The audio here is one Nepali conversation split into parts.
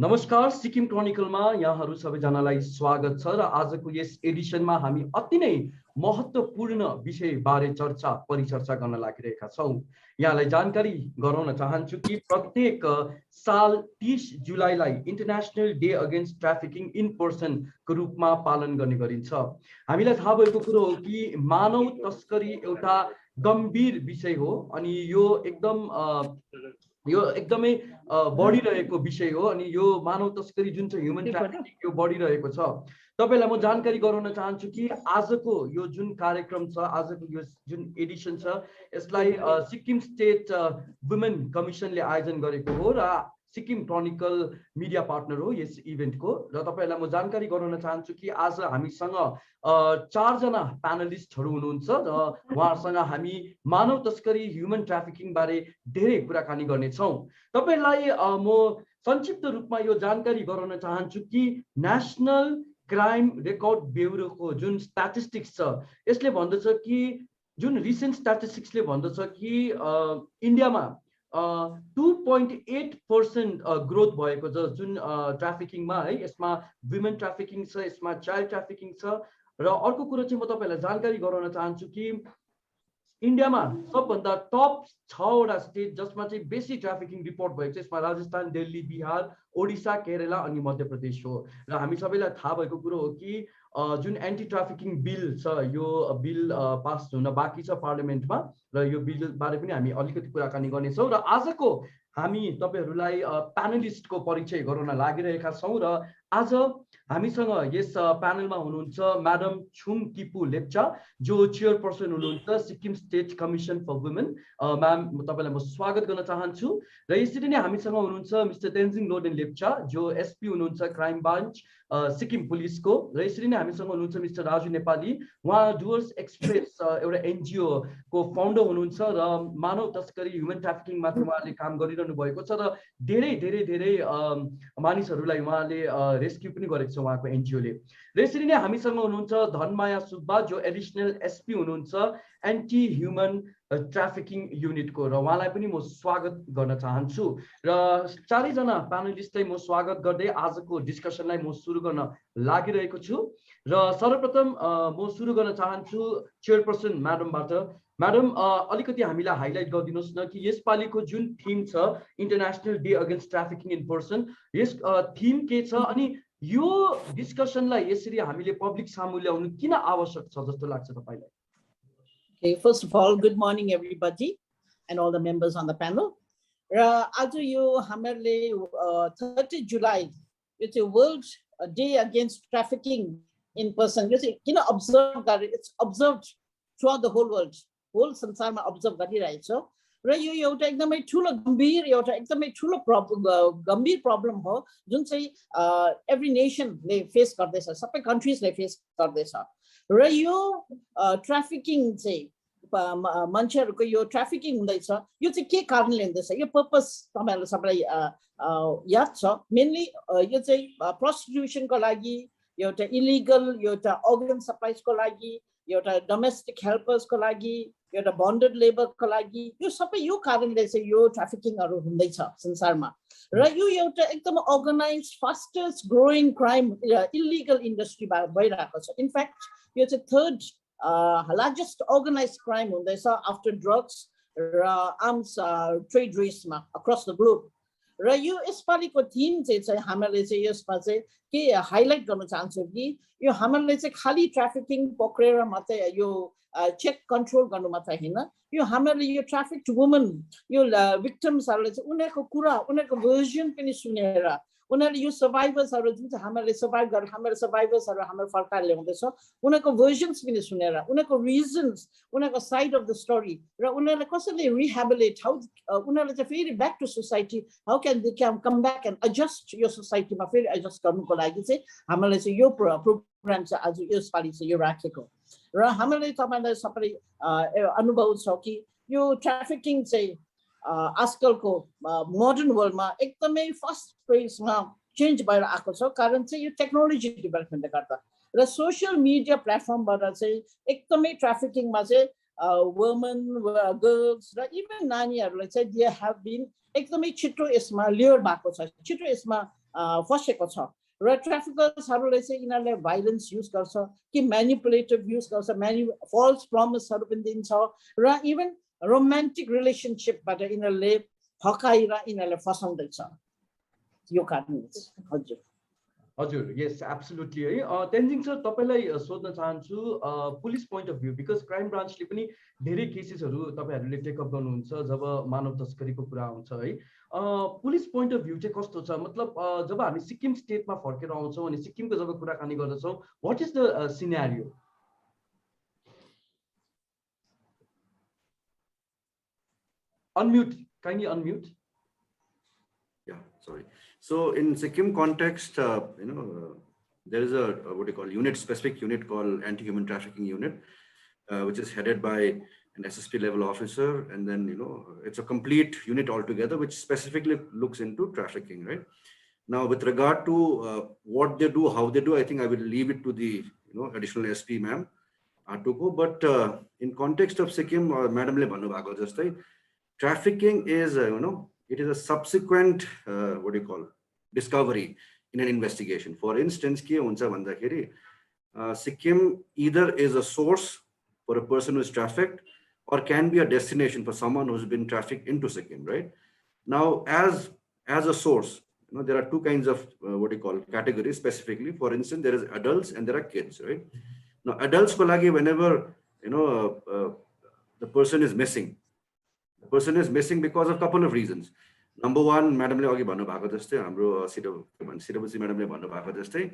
नमस्कार, सिक्किम क्रोनिकलमा यहाँहरू सबैजनालाई स्वागत छ र आजको यस एडिसनमा हामी अति नै महत्त्वपूर्ण विषयबारे परिचर्चा गर्न लागिरहेका छौँ। यहाँलाई जानकारी गराउन चाहन्छु कि प्रत्येक साल 30 जुलाईलाई international day against trafficking in पर्सनको रूपमा पालन गर्ने गरिन्छ। हामीलाई थाहा भएको कुरो हो कि मानव तस्करी एउटा गम्भीर विषय हो अनि यो एकदमै बढिरहेको विषय हो अनि यो मानव तस्करी जुन चाहिँ ह्युमन ट्राफिकिङ यो बढिरहेको छ। तपाईलाई म जानकारी गराउन चाहन्छु कि आजको यो जुन कार्यक्रम छ, आजको यो जुन एडिसन छ, यसलाई सिक्किम स्टेट वुमेन कमिसनले आयोजन गरेको हो र सिक्किम क्रोनिकल मिडिया पार्टनर हो यस इभेन्टको। र तपाईलाई म जानकारी गराउन चाहन्छु कि आज हामीसँग 4 जना प्यानलिस्टहरू हुनुहुन्छ र उहाँहरूसँग हामी मानव तस्करी ह्युमन ट्राफिकिङ बारे धेरै कुराकानी गर्नेछौँ। तपाईलाई म संक्षिप्त रूपमा यो जानकारी गराउन चाहन्छु कि नेशनल क्राइम रेकर्ड ब्युरोको जुन स्ट्याटिस्टिक्स छ यसले भन्दछ कि जुन रिसेन्ट स्ट्याटिस्टिक्सले भन्दछ कि इन्डियामा 2.8% ग्रोथ भएको छ जुन ट्राफिकिङमा है। यसमा वुमेन ट्राफिकिङ छ, यसमा चाइल्ड ट्राफिकिङ छ। र अर्को कुरो चाहिँ म तपाईलाई जानकारी गराउन चाहन्छु कि इन्डियामा सबभन्दा टप 6 वटा स्टेट जसमा चाहिँ बेसी ट्राफिकिङ रिपोर्ट भएको छ, यसमा राजस्थान, दिल्ली, बिहार, ओडिसा, केरला अनि मध्य प्रदेश हो। र हामी सबैलाई थाहा भएको कुरो हो कि जुन एन्टी ट्राफिकिङ बिल छ यो बिल पास हुन बाँकी छ पार्लियामेन्टमा र यो बिलबारे पनि हामी अलिकति कुराकानी गर्नेछौँ। र आजको हामी तपाईहरूलाई प्यानलिस्टको परिचय गराउन लागिरहेका छौँ र आज हामीसँग यस प्यानलमा हुनुहुन्छ म्याडम छुम किपु लेप्चा जो चेयरपर्सन हुनुहुन्छ Sikkim state commission for women. Ma'am, तपाईँलाई म स्वागत गर्न चाहन्छु। र यसरी नै हामीसँग हुनुहुन्छ मिस्टर तेन्जिङ लोडेन लेप्चा जो एसपी हुनुहुन्छ क्राइम ब्रान्च सिक्किम पुलिसको। र यसरी नै हामीसँग हुनुहुन्छ मिस्टर राजु नेपाली, उहाँ डुवर्स एक्सप्रेस एउटा एनजिओ को फाउन्डर हुनुहुन्छ र मानव तस्करी ह्युमन ट्राफिकिङमाथि उहाँले काम गरिरहनु भएको छ र धेरै धेरै धेरै मानिसहरूलाई उहाँले रेस्क्यु पनि गरेको छ उहाँको एनजिओले। र यसरी नै हामीसँग हुनुहुन्छ धनमाया सुब्बा जो एडिसनल एसपी हुनुहुन्छ एन्टी ह्युमन ट्राफिकिङ युनिटको र उहाँलाई पनि म स्वागत गर्न चाहन्छु। र चारैजना प्यानलिस्टलाई म स्वागत गर्दै आजको डिस्कसनलाई म सुरु गर्न लागिरहेको छु। र सर्वप्रथम म सुरु गर्न चाहन्छु चेयरपर्सन म्याडमबाट। म्याडम, अलिकति हामीलाई हाइलाइट गरिदिनुहोस् न कि यसपालिको जुन थिम छ international day against trafficking in person, यस थिम के छ अनि यो डिस्कसनलाई यसरी हामीले पब्लिक सामु ल्याउनु किन आवश्यक छ जस्तो लाग्छ तपाईलाई? Okay, first of all, good morning everybody and all the members on the panel. आज यो हामीले 30 जुलाई यो चाहिँ world day against trafficking in person यो चाहिँ किन अब्जर्भ गरे, it's observed throughout the whole world, whole संसारमा अब्जर्भ गरिरहेछ। र यो एउटा एकदमै ठुलो गम्भीर प्रब्लम हो जुन चाहिँ एभ्री नेसनले फेस गर्दैछ, सबै कन्ट्रिजले फेस गर्दैछ। र यो ट्राफिकिङ चाहिँ मान्छेहरूको यो ट्राफिकिङ हुँदैछ यो चाहिँ के कारणले हुँदैछ, यो पर्पस तपाईँहरूलाई सबैलाई याद छ। मेनली यो चाहिँ प्रोस्टिट्युसनको लागि, एउटा इलिगल, एउटा अर्गन सप्लाइजको लागि, एउटा डोमेस्टिक हेल्पर्सको लागि, एउटा बन्डेड लेबरको लागि, यो सबै यो कारणले चाहिँ यो ट्राफिकिङहरू हुँदैछ संसारमा। र यो एउटा एकदम organise fastest growing crime illegal industry भइरहेको छ। इनफ्याक्ट यो चाहिँ थर्ड लार्जेस्ट अर्गनाइज क्राइम हुँदैछ आफ्टर ड्रग्स र arms trade Reshma across the globe. र यो यसपालिको थिम चाहिँ हामीले चाहिँ यसमा चाहिँ के हाइलाइट गर्न चाहन्छौँ कि यो हामीले चाहिँ खालि ट्राफिकिङ पक्रेर मात्रै यो चेक कन्ट्रोल गर्नु मात्रै होइन, यो हामीले यो ट्राफिक्ड वुमन यो भिक्टिम्सहरूले चाहिँ उनीहरूको कुरा, उनीहरूको भर्जन पनि सुनेर उनीहरूले यो सर्भाइभर्सहरू जुन चाहिँ हामीले सर्भाइभ गरेर हाम्रो सर्भाइभर्सहरू हाम्रो फर्काएर ल्याउँदैछ उनीहरूको भर्जन्स पनि सुनेर उनीहरूको रिजन्स, उनीहरूको साइड अफ द स्टोरी र उनीहरूले कसरी रिहेबिलिट, हाउ उनीहरूले चाहिँ फेरि back to society, how can they come back and adjust यो सोसाइटीमा फेरि एडजस्ट गर्नुको लागि चाहिँ हामीले चाहिँ यो प्रोग्राम चाहिँ आज यसपालि चाहिँ यो राखेको। र हामीले तपाईँलाई सबै अनुभव छ कि यो ट्राफिकिङ चाहिँ आजकलको मोडर्न वर्ल्डमा एकदमै फास्ट पेसमा चेन्ज भएर आएको छ। कारण चाहिँ यो टेक्नोलोजी डेभलपमेन्टले गर्दा र सोसियल मिडिया प्लेटफर्मबाट चाहिँ एकदमै ट्राफिकिङमा चाहिँ वुमेन, गर्ल्स र इभन नानीहरूलाई चाहिँ दे हेभ बिन एकदमै छिटो यसमा लियर भएको छ, छिटो यसमा फसेको छ र ट्राफिकर्सहरूले चाहिँ यिनीहरूले भाइलेन्स युज गर्छ कि म्यानिपुलेटिभ युज गर्छ फल्स प्रमिसहरू पनि दिन्छ र इभन रोमान्टिक रिलेसनसिपबाट यिनीहरूले फकाएर यिनीहरूले फसाउँदैछ यो कारण हजुर हजुर यस एब्सोल्युटली है तेन्जिङ सर तपाईँलाई सोध्न चाहन्छु police point of view because crime ब्रान्चले पनि धेरै केसेसहरू तपाईँहरूले टेकअप गर्नुहुन्छ जब मानव तस्करीको कुरा आउँछ है पुलिस पोइन्ट अफ भ्यू चाहिँ कस्तो छ मतलब जब हामी सिक्किम स्टेटमा फर्केर आउँछौँ अनि सिक्किमको जब कुराकानी गर्दछौँ what is the scenario unmute kindly unmute yeah sorry so in Sikkim context there is a what do you call specific unit called anti-human trafficking unit which is headed by an SSP level officer, and then it's a complete unit altogether which specifically looks into trafficking, right? Now with regard to what they do, how they do, I think I will leave it to the additional SP ma'am Atuko, but in context of Sikkim, madam le bhannu bhako jastai trafficking is it is a subsequent what do you call discovery in an investigation. For instance, ke huncha bhandakeri Sikkim either is a source for a person who is trafficked or can be a destination for someone who's been trafficked into Sikkim, right? Now as a source, there are two kinds of what do you call categories specifically. For instance, there is adults and there are kids, right? Now adults ko lagi whenever the person is missing, because of a couple of reasons. Number one, madam le agi bhannu bhako jastai hamro Sitabusi madam le bhannu bhako jastai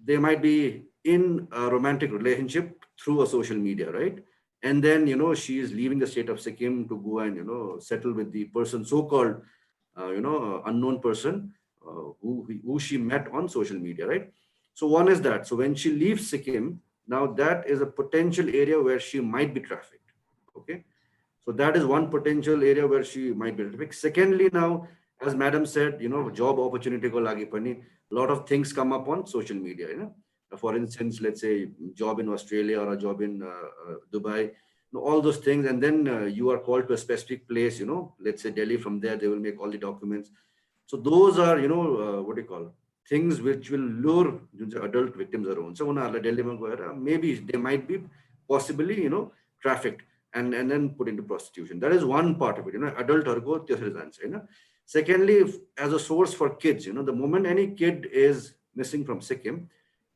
they might be in a romantic relationship through a social media, right? And then she is leaving the state of Sikkim to go and settle with the person, so-called unknown person who she met on social media, right? So one is that. So when she leaves Sikkim, now that is a potential area where she might be trafficked. Okay, so that is one potential area where she might be trafficked. Secondly, now as madam said, job opportunity ko lagi pani a lot of things come up on social media. For instance, let's say job in Australia or a job in Dubai, all those things, and then you are called to a specific place, let's say Delhi. From there they will make all the documents. So those are what do you call things which will lure adult victims around. So maybe they might be possibly trafficked and then put into prostitution. That is one part of it. Adult secondly, as a source for kids, the moment any kid is missing from Sikkim,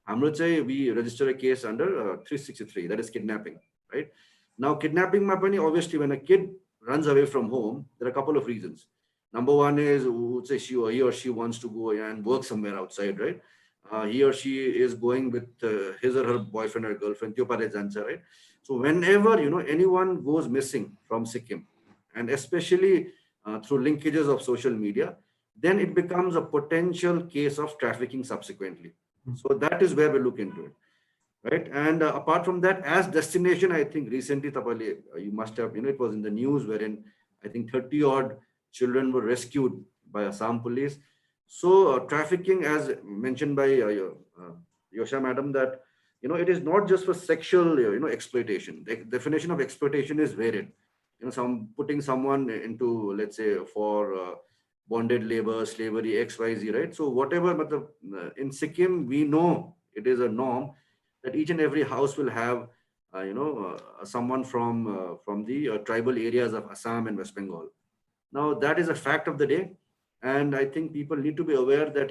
we register a case under 363, that is kidnapping, right? Now kidnapping mapani, obviously when a kid runs away from home, there are a couple of reasons. Number one is he or she wants to go and work somewhere outside, right? He or she is going with his or her boyfriend or girlfriend, right? So whenever anyone goes missing from Sikkim, and especially through linkages of social media, then it becomes a potential case of trafficking subsequently. So that is where we look into it, right? And apart from that, as destination, I think recently, you must have, it was in the news wherein I think 30 odd children were rescued by Assam police. So trafficking, as mentioned by Yosha madam, that it is not just for sexual exploitation. The definition of exploitation is varied. Putting someone into, let's say, for bonded labor, slavery, XYZ, right? So whatever, in Sikkim, we know it is a norm that each and every house will have, someone from the tribal areas of Assam and West Bengal. Now that is a fact of the day, and I think people need to be aware that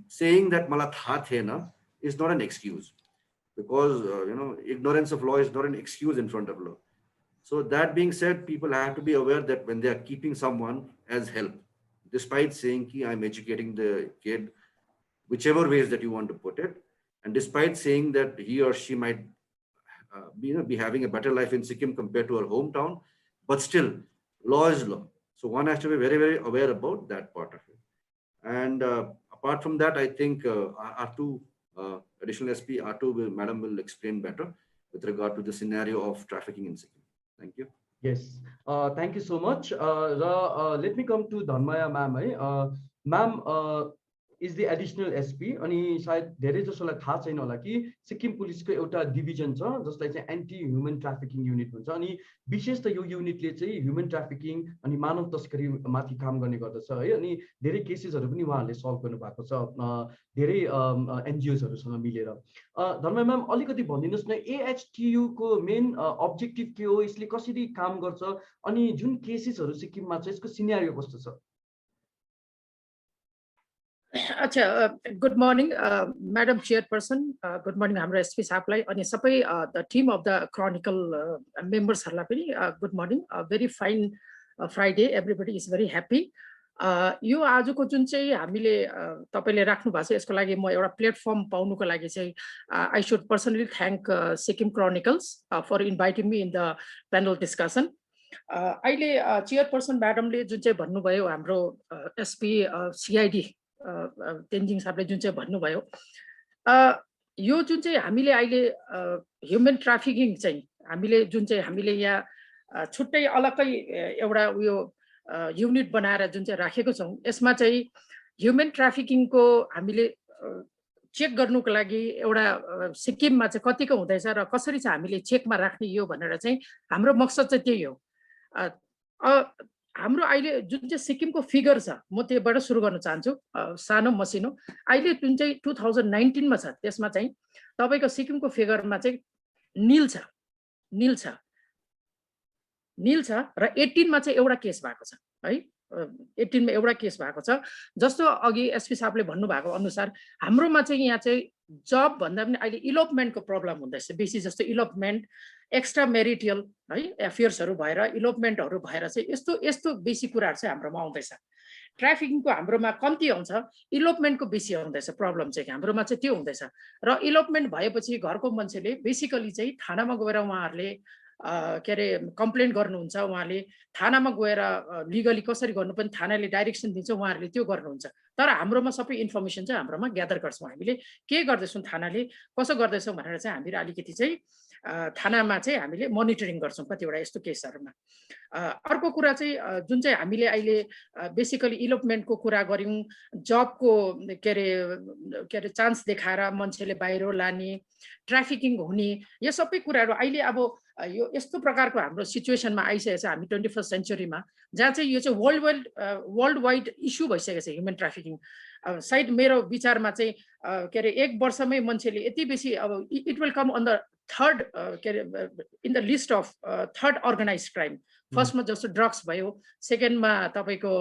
saying that mala tha the na is not an excuse, because ignorance of law is not an excuse in front of law. So that being said, people have to be aware that when they are keeping someone as help, despite saying ki I'm educating the kid, whichever ways that you want to put it, and despite saying that he or she might be having a better life in Sikkim compared to her hometown, but still, law is law. So one has to be very, very aware about that part of it. And apart from that, I think R2, additional SP R2, madam will explain better with regard to the scenario of trafficking in Sikkim. Thank you. Yes, thank you so much. Let me come to Dhanmaya ma'am. Ma'am, is the additional SP अनि सायद धेरै जसोलाई थाहा छैन होला कि सिक्किम पुलिसको एउटा डिभिजन छ जसलाई चाहिँ एन्टी ह्युमन ट्राफिकिङ युनिट भन्छ अनि विशेष त यो युनिटले चाहिँ ह्युमन ट्राफिकिङ अनि मानव तस्करी माथि काम गर्ने गर्दछ है अनि धेरै केसेसहरू पनि उहाँहरूले सल्भ गर्नु भएको छ धेरै एनजिओजहरूसँग मिलेर धर्म म्याम अलिकति भनिदिनुहोस् न AHTU को मेन अब्जेक्टिभ के हो यसले कसरी काम गर्छ अनि जुन केसेसहरू सिक्किममा छ यसको सिनेरियो कस्तो छ अच्छा good morning madam chairperson good morning हाम्रो एसपी साहबलाई अनि सबै the team of the chronicle मेम्बर्सहरूलाई पनि good morning very fine Friday everybody is very happy यो आजको जुन चाहिँ हामीले तपाईँले राख्नु भएको छ यसको लागि म एउटा प्लेटफर्म पाउनुको लागि चाहिँ I should personally thank Sikkim Chronicles for inviting me in the panel discussion अहिले चेयरपर्सन म्याडमले जुन चाहिँ भन्नुभयो हाम्रो एसपी CID तेन्जिङ साहबले जुन चाहिँ भन्नुभयो यो जुन चाहिँ हामीले अहिले ह्युमन ट्राफिकिङ चाहिँ हामीले यहाँ छुट्टै अलग्गै एउटा उयो युनिट बनाएर जुन चाहिँ राखेको छौँ यसमा चाहिँ ह्युमन ट्राफिकिङको हामीले चेक गर्नुको लागि एउटा सिक्किममा चाहिँ कतिको हुँदैछ र कसरी चाहिँ हामीले चेकमा राख्ने यो भनेर चाहिँ हाम्रो मकसद चाहिँ त्यही हो हाम्रो अहिले जुन चाहिँ सिक्किमको फिगर छ म त्योबाट सुरु गर्न चाहन्छु सानो मसिनो अहिले जुन चाहिँ 2019 मा छ त्यसमा चाहिँ तपाईको सिक्किमको फिगरमा चाहिँ नील छ र 18 मा चाहिँ एउटा केस भएको छ है 18 मा एउटा केस भएको छ जस्तो अघि एसपी साहबले भन्नुभएको अनुसार हाम्रोमा चाहिँ यहाँ चाहिँ जब भन्दा पनि अहिले इलोपमेन्टको प्रब्लम हुँदैछ बेसी जस्तो इलोपमेन्ट एक्स्ट्रा मेरिटियल है एफेयर्सहरू भएर इलोपमेन्टहरू भएर चाहिँ यस्तो बेसी कुराहरू चाहिँ हाम्रोमा आउँदैछ ट्राफिकिङको हाम्रोमा कम्ती आउँछ इलोपमेन्टको बेसी आउँदैछ प्रब्लम चाहिँ हाम्रोमा चाहिँ त्यो हुँदैछ र इलोपमेन्ट भएपछि घरको मान्छेले बेसिकली चाहिँ थानामा गएर उहाँहरूले के अरे कम्प्लेन गर्नुहुन्छ उहाँले थानामा गएर लिगली कसरी गर्नुपर्ने थानाले डाइरेक्सन दिन्छ उहाँहरूले त्यो गर्नुहुन्छ तर हाम्रोमा सबै इन्फर्मेसन चाहिँ हाम्रोमा ग्यादर गर्छौँ हामीले के गर्दैछौँ थानाले कसो गर्दैछौँ भनेर चाहिँ हामीले अलिकति चाहिँ थानामा चाहिँ हामीले मोनिटरिङ गर्छौँ कतिवटा यस्तो केसहरूमा अर्को कुरा चाहिँ जुन चाहिँ हामीले अहिले बेसिकली इलोपमेन्टको कुरा गऱ्यौँ जबको के अरे चान्स देखाएर मान्छेले बाहिर लाने ट्राफिकिङ हुने यो सबै कुराहरू अहिले अब यो यस्तो प्रकारको हाम्रो सिचुएसनमा आइसकेको छ हामी 21st सेन्चुरीमा जहाँ चाहिँ यो चाहिँ वर्ल्ड वाइड इस्यु भइसकेको छ ह्युमन ट्राफिकिङ सायद मेरो विचारमा चाहिँ के अरे एक वर्षमै मान्छेले यति बेसी अब it will come on the third के अरे in the list of third organise crime फर्स्टमा जस्तो ड्रग्स भयो सेकेन्डमा तपाईँको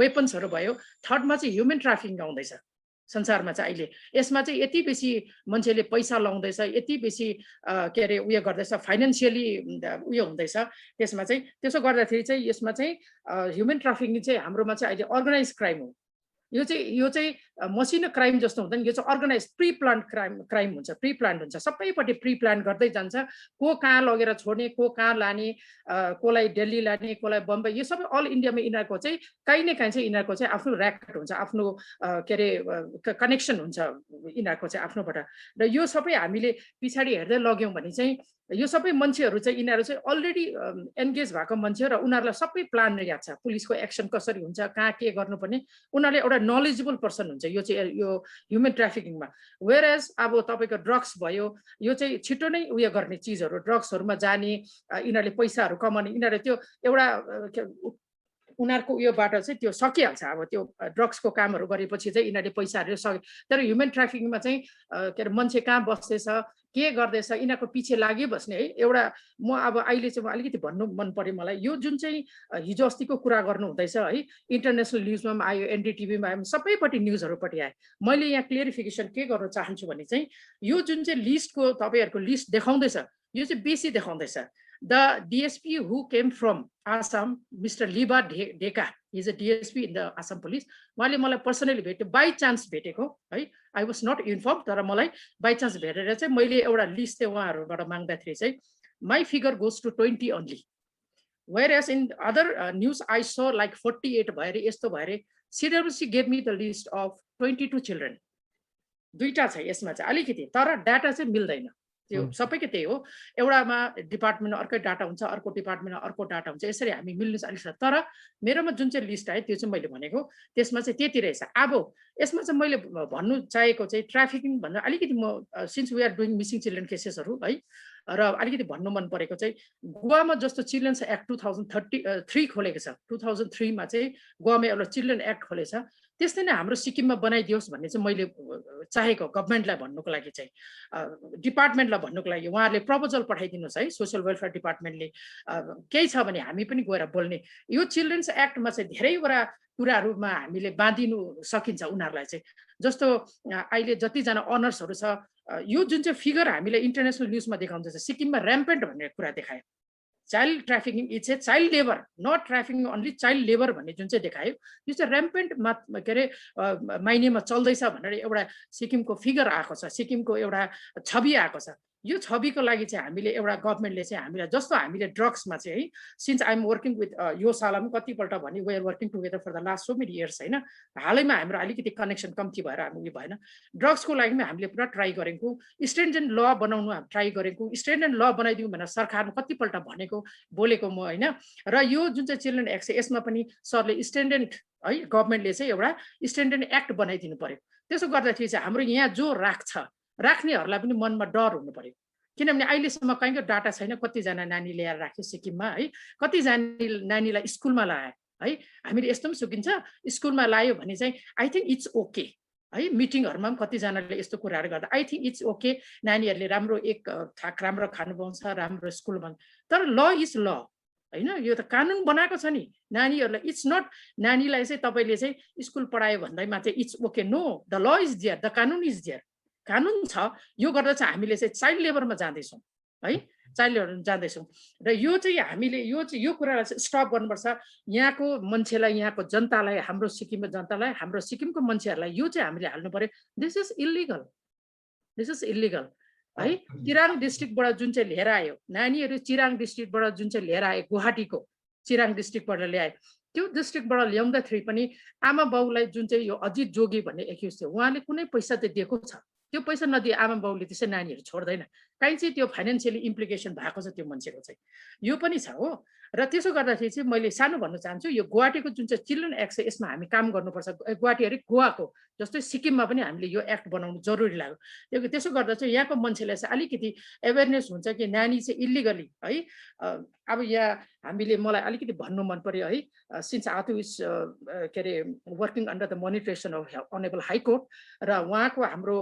वेपन्सहरू भयो थर्डमा चाहिँ ह्युमन ट्राफिकिङ आउँदैछ संसारमा चाहिँ अहिले यसमा चाहिँ यति बेसी मान्छेले पैसा लाउँदैछ यति बेसी के अरे उयो गर्दैछ फाइनेन्सियली उयो हुँदैछ त्यसमा चाहिँ त्यसो गर्दाखेरि चाहिँ यसमा चाहिँ ह्युमन ट्राफिकिङ चाहिँ हाम्रोमा चाहिँ अहिले अर्गनाइज क्राइम हो यो चाहिँ मसिनो क्राइम जस्तो हुँदैन यो चाहिँ अर्गनाइज प्री प्लान क्राइम हुन्छ प्री प्लान हुन्छ सबैपट्टि प्री प्लान गर्दै जान्छ को कहाँ लगेर छोड्ने को कहाँ लाने कोलाई दिल्ली लाने कोलाई बम्बई यो सबै अल इन्डियामा यिनीहरूको चाहिँ कहीँ न कहीँ चाहिँ यिनीहरूको चाहिँ आफ्नो ऱ्याकेट हुन्छ आफ्नो के अरे कनेक्सन हुन्छ यिनीहरूको चाहिँ आफ्नोबाट र यो सबै हामीले पछाडि हेर्दै लग्यौँ भने चाहिँ यो सबै मान्छेहरू चाहिँ यिनीहरू चाहिँ अलरेडी एन्गेज भएको मान्छे र उनीहरूलाई सबै प्लान याद छ पुलिसको एक्सन कसरी हुन्छ कहाँ के गर्नुपर्ने उनीहरूले एउटा नलेजेबल पर्सन हुन्छ यो चाहिँ यो ह्युमन ट्राफिकिङमा वेयर एज अब तपाईँको ड्रग्स भयो यो चाहिँ छिटो नै उयो गर्ने चिजहरू ड्रग्सहरूमा जाने यिनीहरूले पैसाहरू कमाउने यिनीहरूले त्यो एउटा उनीहरूको उयोबाट चाहिँ त्यो सकिहाल्छ अब त्यो ड्रग्सको कामहरू गरेपछि चाहिँ यिनीहरूले पैसाहरू सके तर ह्युमन ट्राफिकिङमा चाहिँ के अरे मान्छे कहाँ बस्दैछ के गर्दैछ यिनीहरूको पछि लागिबस्ने है एउटा म अब अहिले चाहिँ अलिकति भन्नु मन पर्यो मलाई यो जुन चाहिँ हिजो अस्तिको कुरा गर्नु हुँदैछ है इन्टरनेसनल न्युजमा पनि आयो एनडीटिभीमा आयो सबैपट्टि न्युजहरूपट्टि आयो मैले यहाँ क्लियरिफिकेसन के गर्न चाहन्छु भने चाहिँ यो जुन चाहिँ लिस्टको तपाईँहरूको लिस्ट देखाउँदैछ यो चाहिँ बेसी देखाउँदैछ The DSP who came from Assam, Mr. Liba Deka, he is a DSP in the Assam police. उहाँले मलाई पर्सनली भेट्यो बाई चान्स भेटेको है आई वाज नट इन्फर्म तर मलाई बाई चान्स भेटेर चाहिँ मैले एउटा लिस्ट चाहिँ उहाँहरूबाट माग्दाखेरि चाहिँ my figure goes to 20 only. Whereas in other news I saw like 48 भएर यस्तो भएर CWC gave me the list of 22 children. दुईटा छ यसमा चाहिँ अलिकति तर डाटा चाहिँ मिल्दैन त्यो सबैको त्यही हो एउटामा डिपार्टमेन्टमा अर्कै डाटा हुन्छ अर्को डिपार्टमेन्टमा अर्को डाटा हुन्छ यसरी हामी मिल्नु चाहिँ अलिक तर मेरोमा जुन चाहिँ लिस्ट आयो त्यो चाहिँ मैले भनेको त्यसमा चाहिँ त्यति रहेछ अब यसमा चाहिँ मैले भन्नु चाहेको चाहिँ ट्राफिकिङ भन्दा अलिकति म since we are doing missing children केसेसहरू है र अलिकति भन्नु मन परेको चाहिँ गोवामा जस्तो चिल्ड्रेन्स एक्ट 2003 खोलेको छ 2003 मा चाहिँ गोवामा एउटा चिल्ड्रेन एक्ट खोलेछ त्यस्तै नै हाम्रो सिक्किममा बनाइदियोस् भन्ने चाहिँ मैले चाहेको गभर्नमेन्टलाई भन्नुको लागि चाहिँ डिपार्टमेन्टलाई भन्नुको लागि उहाँहरूले प्रपोजल पठाइदिनुहोस् है सोसियल वेलफेयर डिपार्टमेन्टले केही छ भने हामी पनि गएर बोल्ने यो चिल्ड्रेन्स एक्टमा चाहिँ धेरैवटा कुराहरूमा हामीले बाँधिनु सकिन्छ उनीहरूलाई चाहिँ जस्तो अहिले जतिजना अनर्सहरू छ यो जुन चाहिँ फिगर हामीले इन्टरनेसनल न्युजमा देखाउँदैछ सिक्किममा ऱ्याम्पेन्ट भन्ने कुरा देखायो child trafficking it's a child labour not trafficking only child labour भन्ने जुन चाहिँ देखायो यो चाहिँ ऱ्याम्पेन्टमा के अरे माइनेमा चल्दैछ भनेर एउटा सिक्किमको फिगर आएको छ सिक्किमको एउटा छवि आएको छ यो छविको लागि चाहिँ हामीले एउटा गभर्नमेन्टले चाहिँ हामीलाई जस्तो हामीले ड्रग्समा चाहिँ है since I am working with यो सालमा कतिपल्ट भने we are working together for the last so many years होइन हालैमा हाम्रो अलिकति कनेक्सन कम्ती भएर हामी उयो भएन ड्रग्सको लागि हामीले पुरा ट्राई गरेको स्ट्यान्डर्ड ल बनाउनु ट्राई गरेको स्ट्यान्डर्ड ल बनाइदिउँ भनेर सरकारमा कतिपल्ट भनेको बोलेको म होइन र यो जुन चाहिँ चिल्ड्रेन एक्ट छ यसमा पनि सरले स्ट्यान्डर्ड है गभर्नमेन्टले चाहिँ एउटा स्ट्यान्डर्ड एक्ट बनाइदिनु पर्यो त्यसो गर्दाखेरि चाहिँ हाम्रो यहाँ जो राख्नेहरूलाई पनि मनमा डर हुनु पर्यो किनभने अहिलेसम्म कहीँको डाटा छैन कतिजना नानी ल्याएर राख्यो सिक्किममा है कतिजना नानीलाई स्कुलमा लायो है हामीले यस्तो पनि सकिन्छ स्कुलमा लायो भने चाहिँ आई थिङ्क इट्स ओके है मिटिङहरूमा पनि कतिजनाले यस्तो कुराहरू गर्दा आई थिङ्क इट्स ओके नानीहरूले राम्रो एक थाक राम्रो खानु पाउँछ राम्रो स्कुलमा तर ल इज ल होइन यो त कानुन बनाएको छ नि नानीहरूलाई इट्स नट नानीलाई चाहिँ तपाईँले चाहिँ स्कुल पढायो भन्दैमा चाहिँ it's okay no the law is there the कानुन इज देयर कानुन छ यो गर्दा चाहिँ हामीले चाहिँ चाइल्ड लेबरमा जाँदैछौँ है चाइल्ड लेबर जाँदैछौँ र यो चाहिँ हामीले यो कुरालाई चाहिँ स्टप गर्नुपर्छ यहाँको मान्छेलाई यहाँको जनतालाई हाम्रो सिक्किमको जनतालाई हाम्रो सिक्किमको मान्छेहरूलाई यो चाहिँ हामीले हाल्नु पर्यो दिस इज इल्लिगल है चिराङ डिस्ट्रिक्टबाट जुन चाहिँ लिएर आयो नानीहरू चिराङ डिस्ट्रिक्टबाट जुन चाहिँ लिएर आयो गुवाहाटीको चिराङ डिस्ट्रिक्टबाट ल्याए त्यो डिस्ट्रिक्टबाट ल्याउँदाखेरि पनि आमा बाउलाई जुन चाहिँ यो अजित जोगी भन्ने एक्युज थियो उहाँले कुनै पैसा चाहिँ दिएको छ त्यो पैसा नदिए आमा बाउले त्यसै नानीहरू छोड्दैन काहीँ चाहिँ त्यो फाइनेन्सियली इम्प्लिकेसन भएको छ त्यो मान्छेको चाहिँ यो पनि छ हो र त्यसो गर्दाखेरि चाहिँ मैले सानो भन्न चाहन्छु यो गुवाहाटीको जुन चाहिँ चिल्ड्रेन एक्ट छ यसमा हामी काम गर्नुपर्छ गुवाहाटी अरे गोवाको जस्तै सिक्किममा पनि हामीले यो एक्ट बनाउनु जरुरी लाग्यो त्यसो गर्दा चाहिँ यहाँको मान्छेलाई चाहिँ अलिकति एवेरनेस हुन्छ कि नानी चाहिँ इल्लिगली है अब यहाँ हामीले मलाई अलिकति भन्नु मन पर्यो है सिन्स आतु इज के are working under the monitoring of honourable high court र उहाँको हाम्रो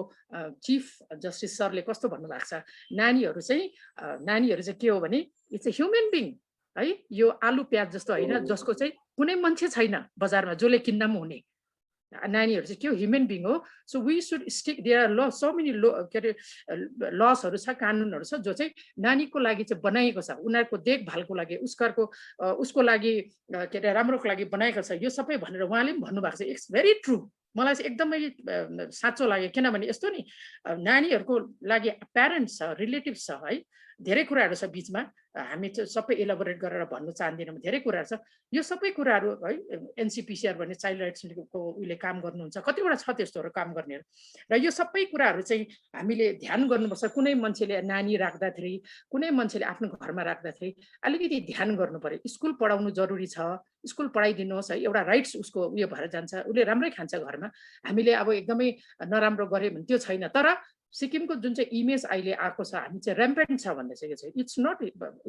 चिफ जस्टिस सरले कस्तो भन्नुभएको छ नानीहरू चाहिँ के हो भने इट्स ए ह्युमन बिङ है यो आलु प्याज जस्तो होइन जसको चाहिँ कुनै मान्छे छैन बजारमा जसले किन्दा पनि हुने नानीहरू चाहिँ के हो ह्युमन बिङ हो so we should stick there are law so many के अरे लसहरू छ कानुनहरू छ जो चाहिँ नानीको लागि चाहिँ बनाइएको छ उनीहरूको देखभालको लागि उसको लागि के अरे राम्रोको लागि बनाएको छ यो सबै भनेर उहाँले पनि भन्नुभएको छ इट्स भेरी ट्रु मलाई चाहिँ एकदमै साँचो लाग्यो किनभने यस्तो नि नानीहरूको लागि प्यारेन्ट्स छ रिलेटिभ्स छ है धेरै कुराहरू छ बिचमा हामी चाहिँ सबै एलाबोरेट गरेर भन्नु चाहदिनौँ धेरै कुराहरू छ यो सबै कुराहरू है एनसीपीसीआर भन्ने चाइल्ड राइट्सको उहिले काम गर्नुहुन्छ कतिवटा छ त्यस्तोहरू काम गर्नेहरू र यो सबै कुराहरू चाहिँ हामीले ध्यान गर्नुपर्छ कुनै मान्छेले नानी राख्दाखेरि कुनै मान्छेले आफ्नो घरमा राख्दाखेरि अलिकति ध्यान गर्नु पर्यो स्कुल पढाउनु जरुरी छ स्कुल पढाइदिनुहोस् है एउटा राइट्स उसको उयो भएर जान्छ उसले राम्रै खान्छ घरमा हामीले अब एकदमै नराम्रो गऱ्यो भने त्यो छैन तर सिक्किमको जुन चाहिँ इमेज अहिले आएको छ हामी चाहिँ ऱ्याम्पेन्ट छ भन्ने चाहिँ चाहिँ इट्स नट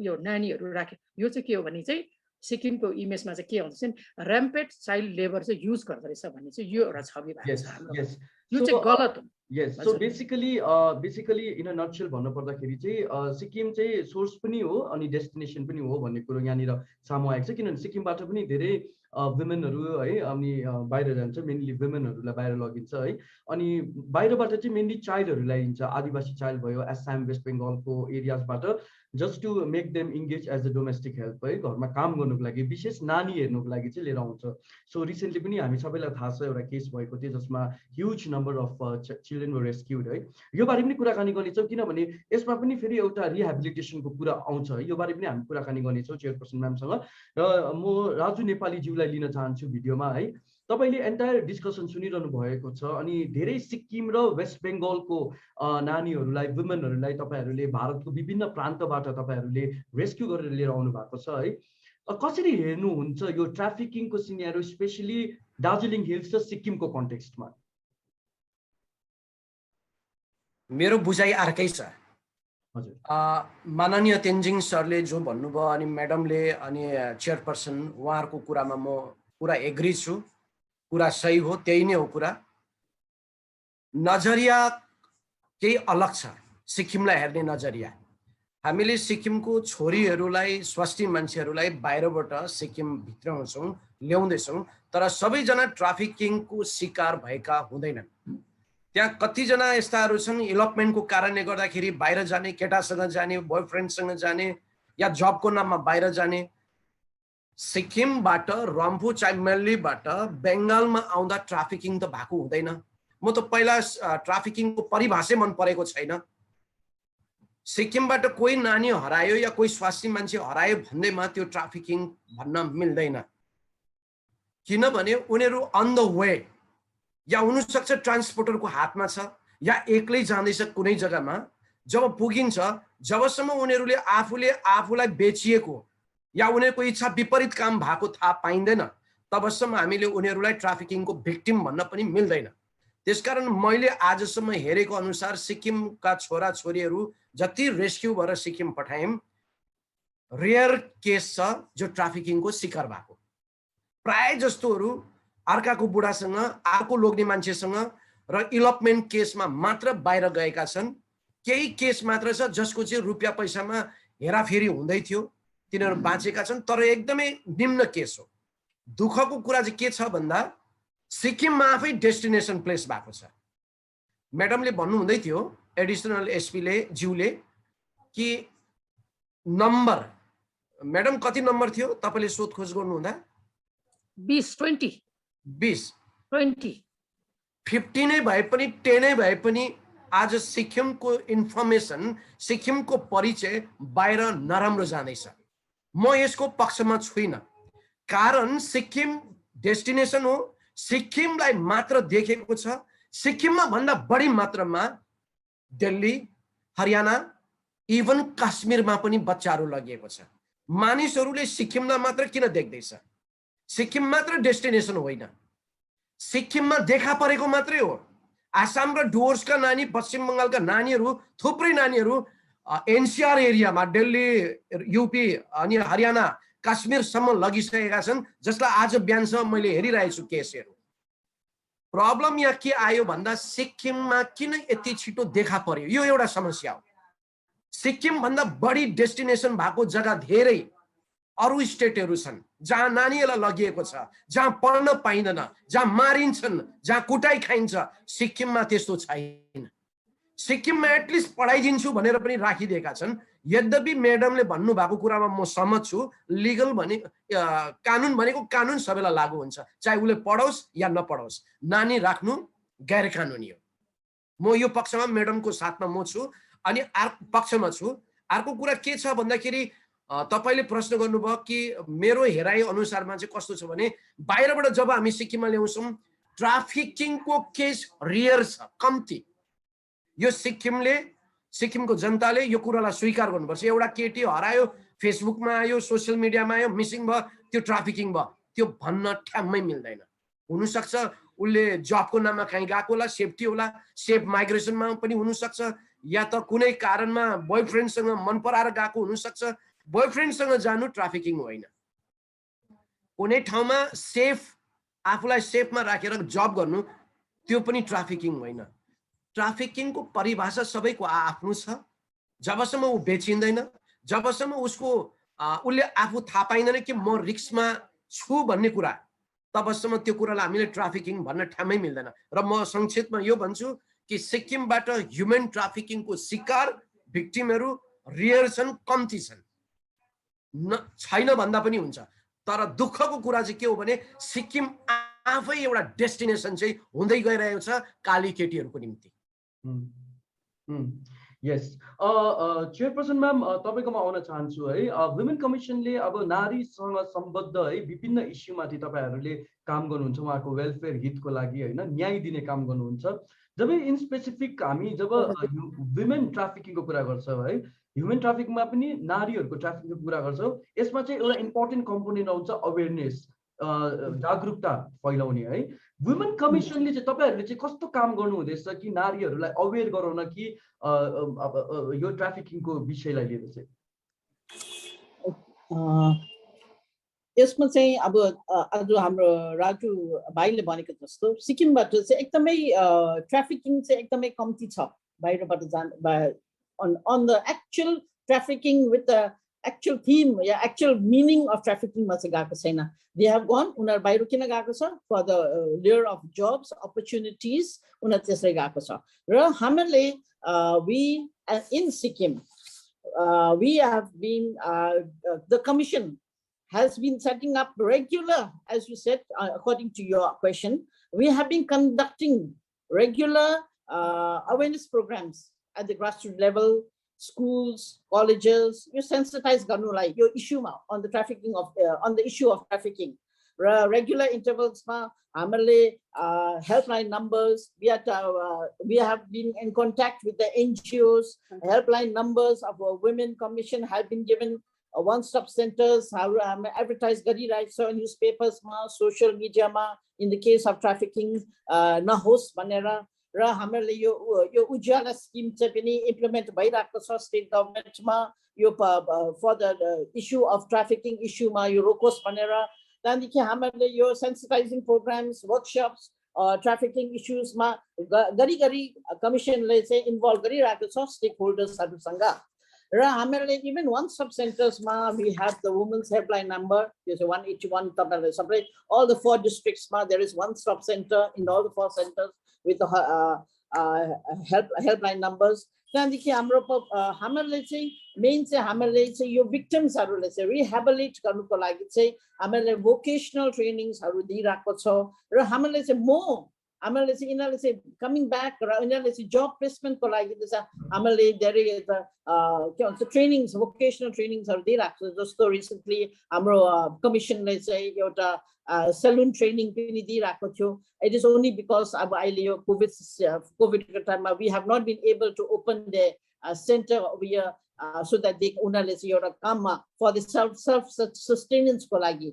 यो नानीहरू राखे यो चाहिँ के हो भने चाहिँ सिक्किमको इमेजमा चाहिँ के हुन्छ भने ऱ्याम्पेन्ट चाइल्ड लेबर चाहिँ युज गर्दो रहेछ भन्ने चाहिँ यो एउटा छवि भएको छ हाम्रो यो चाहिँ गलत हो yes so basically in a nutshell भन्नुपर्दाखेरि चाहिँ सिक्किम चाहिँ सोर्स पनि हो अनि डेस्टिनेसन पनि हो भन्ने कुरो यहाँनिर सामु आएको छ किनभने सिक्किमबाट पनि धेरै वुमेनहरू है अनि बाहिर जान्छ मेनली वुमेनहरूलाई बाहिर लगिन्छ है अनि बाहिरबाट चाहिँ मेनली चाइल्डहरूलाई लिन्छ आदिवासी चाइल्ड भयो आसाम वेस्ट बेङ्गलको एरियाजबाट just to make them engage as a domestic help है घरमा काम गर्नुको लागि विशेष नानी हेर्नुको लागि चाहिँ लिएर आउँछ सो रिसेन्टली पनि हामी सबैलाई थाहा छ एउटा केस भएको थियो जसमा ह्युज नम्बर अफ चिल्ड्रेन वर रेस्क्युड है यो बारे पनि कुराकानी गर्नेछौँ किनभने यसमा पनि फेरि एउटा रिहेबिलिटेसनको कुरा आउँछ है यो बारे पनि हामी कुराकानी गर्नेछौँ चेयरपर्सन म्यामसँग र म राजु नेपालीज्यूलाई लिन चाहन्छु भिडियोमा है तपाईँले एन्टायर डिस्कसन सुनिरहनु भएको छ अनि धेरै सिक्किम र वेस्ट बेङ्गलको नानीहरूलाई वुमेनहरूलाई तपाईँहरूले भारतको विभिन्न प्रान्तबाट तपाईँहरूले रेस्क्यु गरेर लिएर आउनु भएको छ है। कसरी हेर्नुहुन्छ यो ट्राफिकिङको सिनेरियो स्पेशली दार्जिलिङ हिल्स र सिक्किमको कन्टेक्स्टमा? मेरो बुझाइ अर्कै छ। हजुर, माननीय तेन्जिङ सरले जो भन्नुभयो अनि म्याडमले अनि चेयरपर्सन उहाँहरूको कुरामा म पुरा एग्री छु, कुरा सही हो, त्यही नै हो कुरा। नजरिया केही अलग छ सिक्किमलाई हेर्ने नजरिया। हामीले सिक्किमको छोरीहरूलाई स्वास्थ्य मान्छेहरूलाई बाहिरबाट सिक्किम भित्राउँछौँ, ल्याउँदैछौँ, तर सबैजना ट्राफिकिङको शिकार भएका हुँदैनन्। त्यहाँ कतिजना यस्ताहरू छन् इलोपमेन्टको कारणले गर्दाखेरि बाहिर जाने, केटासँग जाने, बोयफ्रेन्डसँग जाने या जबको नाममा बाहिर जाने। सिक्किमबाट रम्फू चाइमेल्लीबाट बेङ्गालमा आउँदा ट्राफिकिङ त भएको हुँदैन। म त पहिला ट्राफिकिङको परिभाषै मन परेको छैन। सिक्किमबाट कोही नानी हरायो या कोही स्वास्थ्य मान्छे हरायो भन्दैमा त्यो ट्राफिकिङ भन्न मिल्दैन, किनभने उनीहरू अन द वे या हुनसक्छ ट्रान्सपोर्टरको हातमा छ या एक्लै जाँदैछ कुनै जग्गामा। जब पुगिन्छ, जबसम्म उनीहरूले आफूलाई बेचिएको या उनीहरूको इच्छा विपरीत काम भएको थाहा पाइँदैन, तबसम्म हामीले उनीहरूलाई ट्राफिकिङको भिक्टिम भन्न पनि मिल्दैन। त्यसकारण मैले आजसम्म हेरेको अनुसार सिक्किमका छोराछोरीहरू जति रेस्क्यु भएर सिक्किम पठायौँ, रेयर केस छ जो ट्राफिकिङको शिकार भएको। प्राय जस्तोहरू अर्काको बुढासँग, अर्को लोग्ने मान्छेसँग र इलोपमेन्ट केसमा मात्र बाहिर गएका छन्। केही केस मात्र छ जसको चाहिँ रुपियाँ पैसामा हेराफेरी हुँदै थियो, तिनीहरू बाँचेका छन्, तर एकदमै निम्न केस हो। दुःखको कुरा चाहिँ के छ भन्दा सिक्किममा आफै डेस्टिनेसन प्लेस भएको छ। म्याडमले भन्नुहुँदै थियो, एडिसनल एसपीले ज्यूले, कि नम्बर, म्याडम कति नम्बर थियो तपाईँले सोधखोज गर्नुहुँदा? 20 50 नै भए पनि 10 नै भए पनि आज सिक्किमको इन्फर्मेसन, सिक्किमको परिचय बाहिर नराम्रो जाँदैछ। म यसको पक्षमा छुइनँ, कारण सिक्किम डेस्टिनेसन हो, सिक्किमलाई मात्र देखेको छ। सिक्किममा भन्दा बढी मात्रामा दिल्ली, हरियाणा, इभन काश्मीरमा पनि बच्चाहरू लगिएको छ। मानिसहरूले सिक्किमलाई मात्र किन देख्दैछ? सिक्किम मात्र डेस्टिनेसन होइन, सिक्किममा देखा परेको मात्रै हो। आसाम र डुवर्सका नानी, पश्चिम बङ्गालका नानीहरू, थुप्रै नानीहरू एनसीआर एरियामा, दिल्ली, यूपी अनि हरियाणा, काश्मीरसम्म लगिसकेका छन्, जसलाई आज बिहानसम्म मैले हेरिरहेको छु केसहरू। प्रब्लम यहाँ के आयो भन्दा सिक्किममा किन यति छिटो देखा पर्यो, यो एउटा समस्या हो। सिक्किम भन्दा बढी डेस्टिनेसन भएको जग्गा धेरै अरू स्टेटहरू छन् जहाँ नानीहरूलाई लगिएको छ, जहाँ पढ्न पाइँदैन, जहाँ मारिन्छन्, जहाँ कुटाइ खाइन्छ। सिक्किममा त्यस्तो छैन। सिक्किममा एटलिस्ट पढाइदिन्छु भनेर पनि राखिदिएका छन्। यद्यपि म्याडमले भन्नुभएको कुरामा म सहमत छु, लिगल भने कानुन भनेको कानुन सबैलाई लागू हुन्छ, चाहे उसले पढोस् या नपढोस्। नानी राख्नु गैर कानुनी हो। म यो पक्षमा म्याडमको साथमा म छु अनि अर्को पक्षमा छु। अर्को कुरा के छ भन्दाखेरि तपाईले प्रश्न गर्नुभयो कि मेरो हेराइ अनुसारमा चाहिँ कस्तो छ भने, बाहिरबाट जब हामी सिक्किममा ल्याउँछौँ, ट्राफिकिङको केस रेयर छ, कम्ती। यो सिक्किमको जनताले यो कुरालाई स्वीकार गर्नुपर्छ। एउटा केटी हरायो, फेसबुकमा आयो, सोसियल मिडियामा आयो, मिसिङ भयो, त्यो ट्राफिकिङ भयो, त्यो भन्न ठ्याम्मै मिल्दैन। हुनसक्छ उसले जबको नाममा कहीँ गएको होला, सेफ्टी होला, सेफ माइग्रेसनमा पनि हुनसक्छ, या त कुनै कारणमा बोयफ्रेन्डसँग मन पराएर गएको हुनसक्छ। बोयफ्रेन्डसँग जानु ट्राफिकिङ होइन। कुनै ठाउँमा सेफ, आफूलाई सेफमा राखेर जब गर्नु, त्यो पनि ट्राफिकिङ होइन। ट्राफिकिङको परिभाषा सबैको आफ्नो छ। जबसम्म ऊ बेचिँदैन, जबसम्म उसले आफू थाहा पाइँदैन कि म रिस्कमा छु भन्ने कुरा, तबसम्म त्यो कुरालाई हामीले ट्राफिकिङ भन्न ठ्याम्मै मिल्दैन। र म संक्षेपमा यो भन्छु कि सिक्किमबाट ह्युमन ट्राफिकिङको शिकार भिक्टिमहरू रेयर छन्, कम्ती छन्, छैन भन्दा पनि हुन्छ। तर दुःखको कुरा चाहिँ के हो भने सिक्किम आफै एउटा डेस्टिनेसन चाहिँ हुँदै गइरहेको छ काली केटीहरूको निम्ति। यस चेयरपर्सन म्याम तपाईँकोमा आउन चाहन्छु है वुमेन कमिसनले अब नारीसँग सम्बद्ध है विभिन्न इस्युमाथि तपाईँहरूले काम गर्नुहुन्छ उहाँको वेलफेयर हितको लागि होइन न्याय दिने काम गर्नुहुन्छ जब इन स्पेसिफिक हामी जब वुमेन ट्राफिकिङको कुरा गर्छौँ है ह्युमन ट्राफिकमा पनि नारीहरूको ट्राफिकिङको कुरा गर्छौँ यसमा चाहिँ एउटा इम्पोर्टेन्ट कम्पोनेन्ट आउँछ अवेरनेस जागरुकता फैलाउने है वुमेन कमिसनले चाहिँ तपाईँहरूले चाहिँ कस्तो काम गर्नु हुँदैछ कि नारीहरूलाई अवेर गराउन कि यो ट्राफिकिङको विषयलाई लिएर चाहिँ यसमा चाहिँ अब आज हाम्रो राजु भाइले भनेको जस्तो सिक्किमबाट चाहिँ एकदमै ट्राफिकिङ चाहिँ एकदमै कम्ती छ बाहिरबाट on the actual trafficking with the actual theme, yeah, actual meaning of trafficking ma gएको छैन. They have gone उनीहरु बाहिर किन गएको छ for the lure of jobs opportunities उनीहरु त्यसै गएको छ. र हामीले we in Sikkim we have been the commission has been setting up regular, as you said, according to your question, we have been conducting regular awareness programs at the grassroots level, schools, colleges. You sensitize garnulai your issue on the trafficking of on the issue of trafficking. Regular intervals ma hamale helpline numbers. We have been in contact with the NGOs. Helpline numbers of our women commission have been given. One-stop centers, advertise gari rights on newspapers ma, social media ma. In the case of trafficking, na host banera. Ra hamale yo ujala scheme चाहिँ पनि implement भइरहेको छ state government मा यो for the issue of trafficking issue मा यो रोकोस् भनेर त्यहाँदेखि हामीले यो sensitizing programs workshops trafficking issues मा गरी commissionले चाहिँ involve गरिरहेको छ stakeholders हरूसँग र हामीले even one-stop centers मा we have the women's helpline number there's a 181 तपाईले सबै all the 4 districts मा there is one-stop center in all the 4 centers with the helpline numbers. त्यहाँदेखि हामीले चाहिँ मेन चाहिँ हामीले चाहिँ यो victimsहरुले चाहिँ rehabilitate गर्नुको लागि चाहिँ हामीले vocational trainings हरु दिइराको छ र हामीले चाहिँ हामीले चाहिँ यिनीहरुले चाहिँ coming back र यिनीहरुले चाहिँ job placement को लागि चाहिँ हामीले धेरै के भन्छ trainings vocational trainings हरु दिइराको छ जस्तो recently हाम्रो commissionले चाहिँ एउटा saloon training पनि दिइराको थियो. It is only because अब अहिले यो COVID time we have not been able to open the center over here so that they उनीहरुले चाहिँ एउटा काममा for the self sustenance को लागि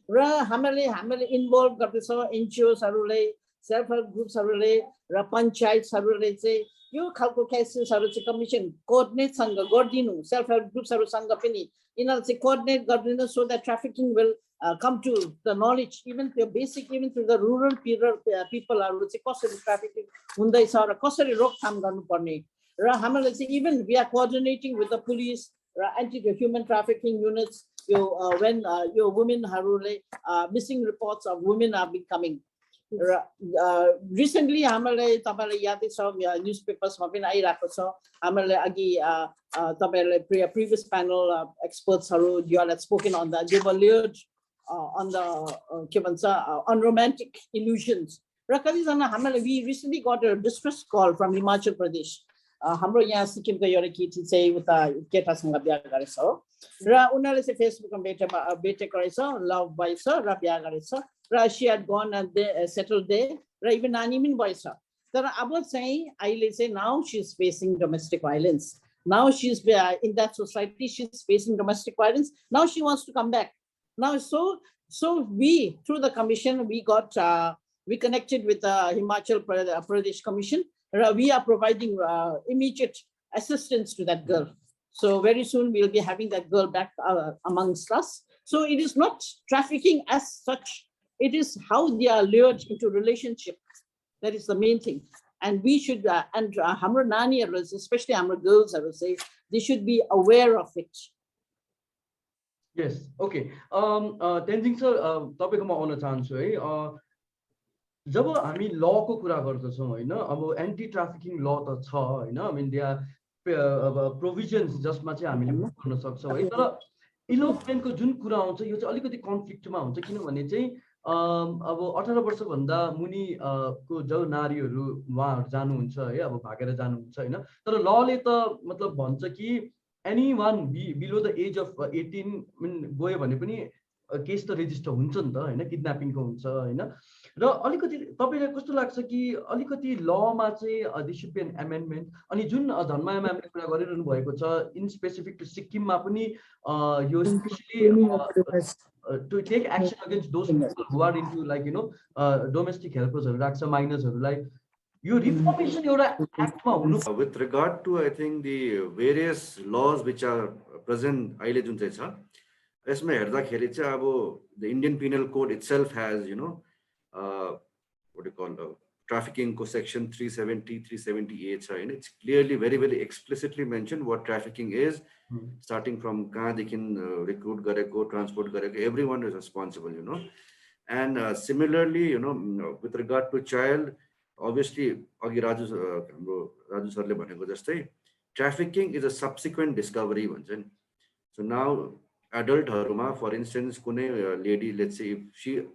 र हामीले involve गर्दैछौँ NGOs हरुले self help groups हरुले र पञ्चायत हरुले चाहिँ यो खालको केसेस हरु चाहिँ कमिसन कोअर्डिनेट सँग गर्दिनु self help groups हरुसँग पनि यिनीहरु चाहिँ कोअर्डिनेट गर्दिनु so that trafficking will come to the knowledge even to basic even to the rural people हरु चाहिँ कसरी trafficking हुँदैछ र कसरी रोकथाम गर्नुपर्ने र हामीले चाहिँ even we are coordinating with the police र anti human trafficking units when your women हरुले missing reports of women are becoming recently हामीले तपाईलाई यादै छ newspapers मा पनि आइराको छ हामीले अघि तपाईले previous panel experts हरु you all had spoken on that they were lured on the के भन्छ unromantic illusions र कतिजना हामीले we recently got a distress call from Himachal Pradesh हाम्रो यहाँ सिक्किमको एउटा केटी चाहिँ उता केटासँग बिहे गरेछ हो र उनीहरुले चाहिँ फेसबुकमा भेटेको रहेछ लभ भएछ र बिहे गरेछ र she had gone and settled there र even नानी पनि भएछ तर अब चाहिँ अहिले चाहिँ now she is facing domestic violence now she is in that society she is facing domestic violence now she wants to come back now so we through the commission we got we connected with the Himachal Pradesh Commission. We are providing immediate assistance to that girl. So very soon we'll be having that girl back amongst us. So it is not trafficking as such. It is how they are lured into relationship. That is the main thing. And we should, and Hamra Nani, especially Hamra girls, I would say, they should be aware of it. Yes, okay. Tenzing sir, तपाईकोमा आउन चाहन्छु है. जब हामी लको कुरा गर्दछौं हैन अब एन्टी ट्राफिकिङ ल त छ हैन I mean there are provisions जसमा चाहिँ हामीले मुभ गर्न सक्छौं है तर इलोपमेन्टको जुन कुरा आउँछ यो चाहिँ अलिकति कन्फ्लिक्टमा हुन्छ किनभने चाहिँ अब 18 वर्षभन्दा मुनि को जो नारीहरू उहाँहरू जानुहुन्छ है, अब भागेर जानुहुन्छ होइन। तर लले त मतलब भन्छ कि any one below the age of 18 गयो भने पनि केस त रेजिस्टर हुन्छ नि त होइन, किडन्यापिङको हुन्छ होइन। र अलिकति तपाईँलाई कस्तो लाग्छ कि अलिकति लमा चाहिँ this should be an amendment? अनि जुन धनमाया म्यामले कुरा गरिरहनु भएको छ इन स्पेसिफिक टु सिक्किममा पनि यो specially to take action against those people who are into like domestic helpers राख्छ माइनर्सहरूलाई, यो रिफर्मेसन एउटा एक्टमा हुनु। With regard to I think the various laws which are present अहिले जुन चाहिँ छ यसमा हेर्दाखेरि चाहिँ अब the Indian Penal Code itself has what do you call trafficking को section 370 378 छ हैन, it's clearly very explicitly mentioned what trafficking is, starting from कहाँदेखि recruit गरेको, transport गरेको, everyone is responsible, and similarly with regard to child, obviously अघि राजु सरले भनेको जस्तै trafficking is a subsequent discovery भन्छ नि। So now adultहरुमा for instance कुनै lady, let's say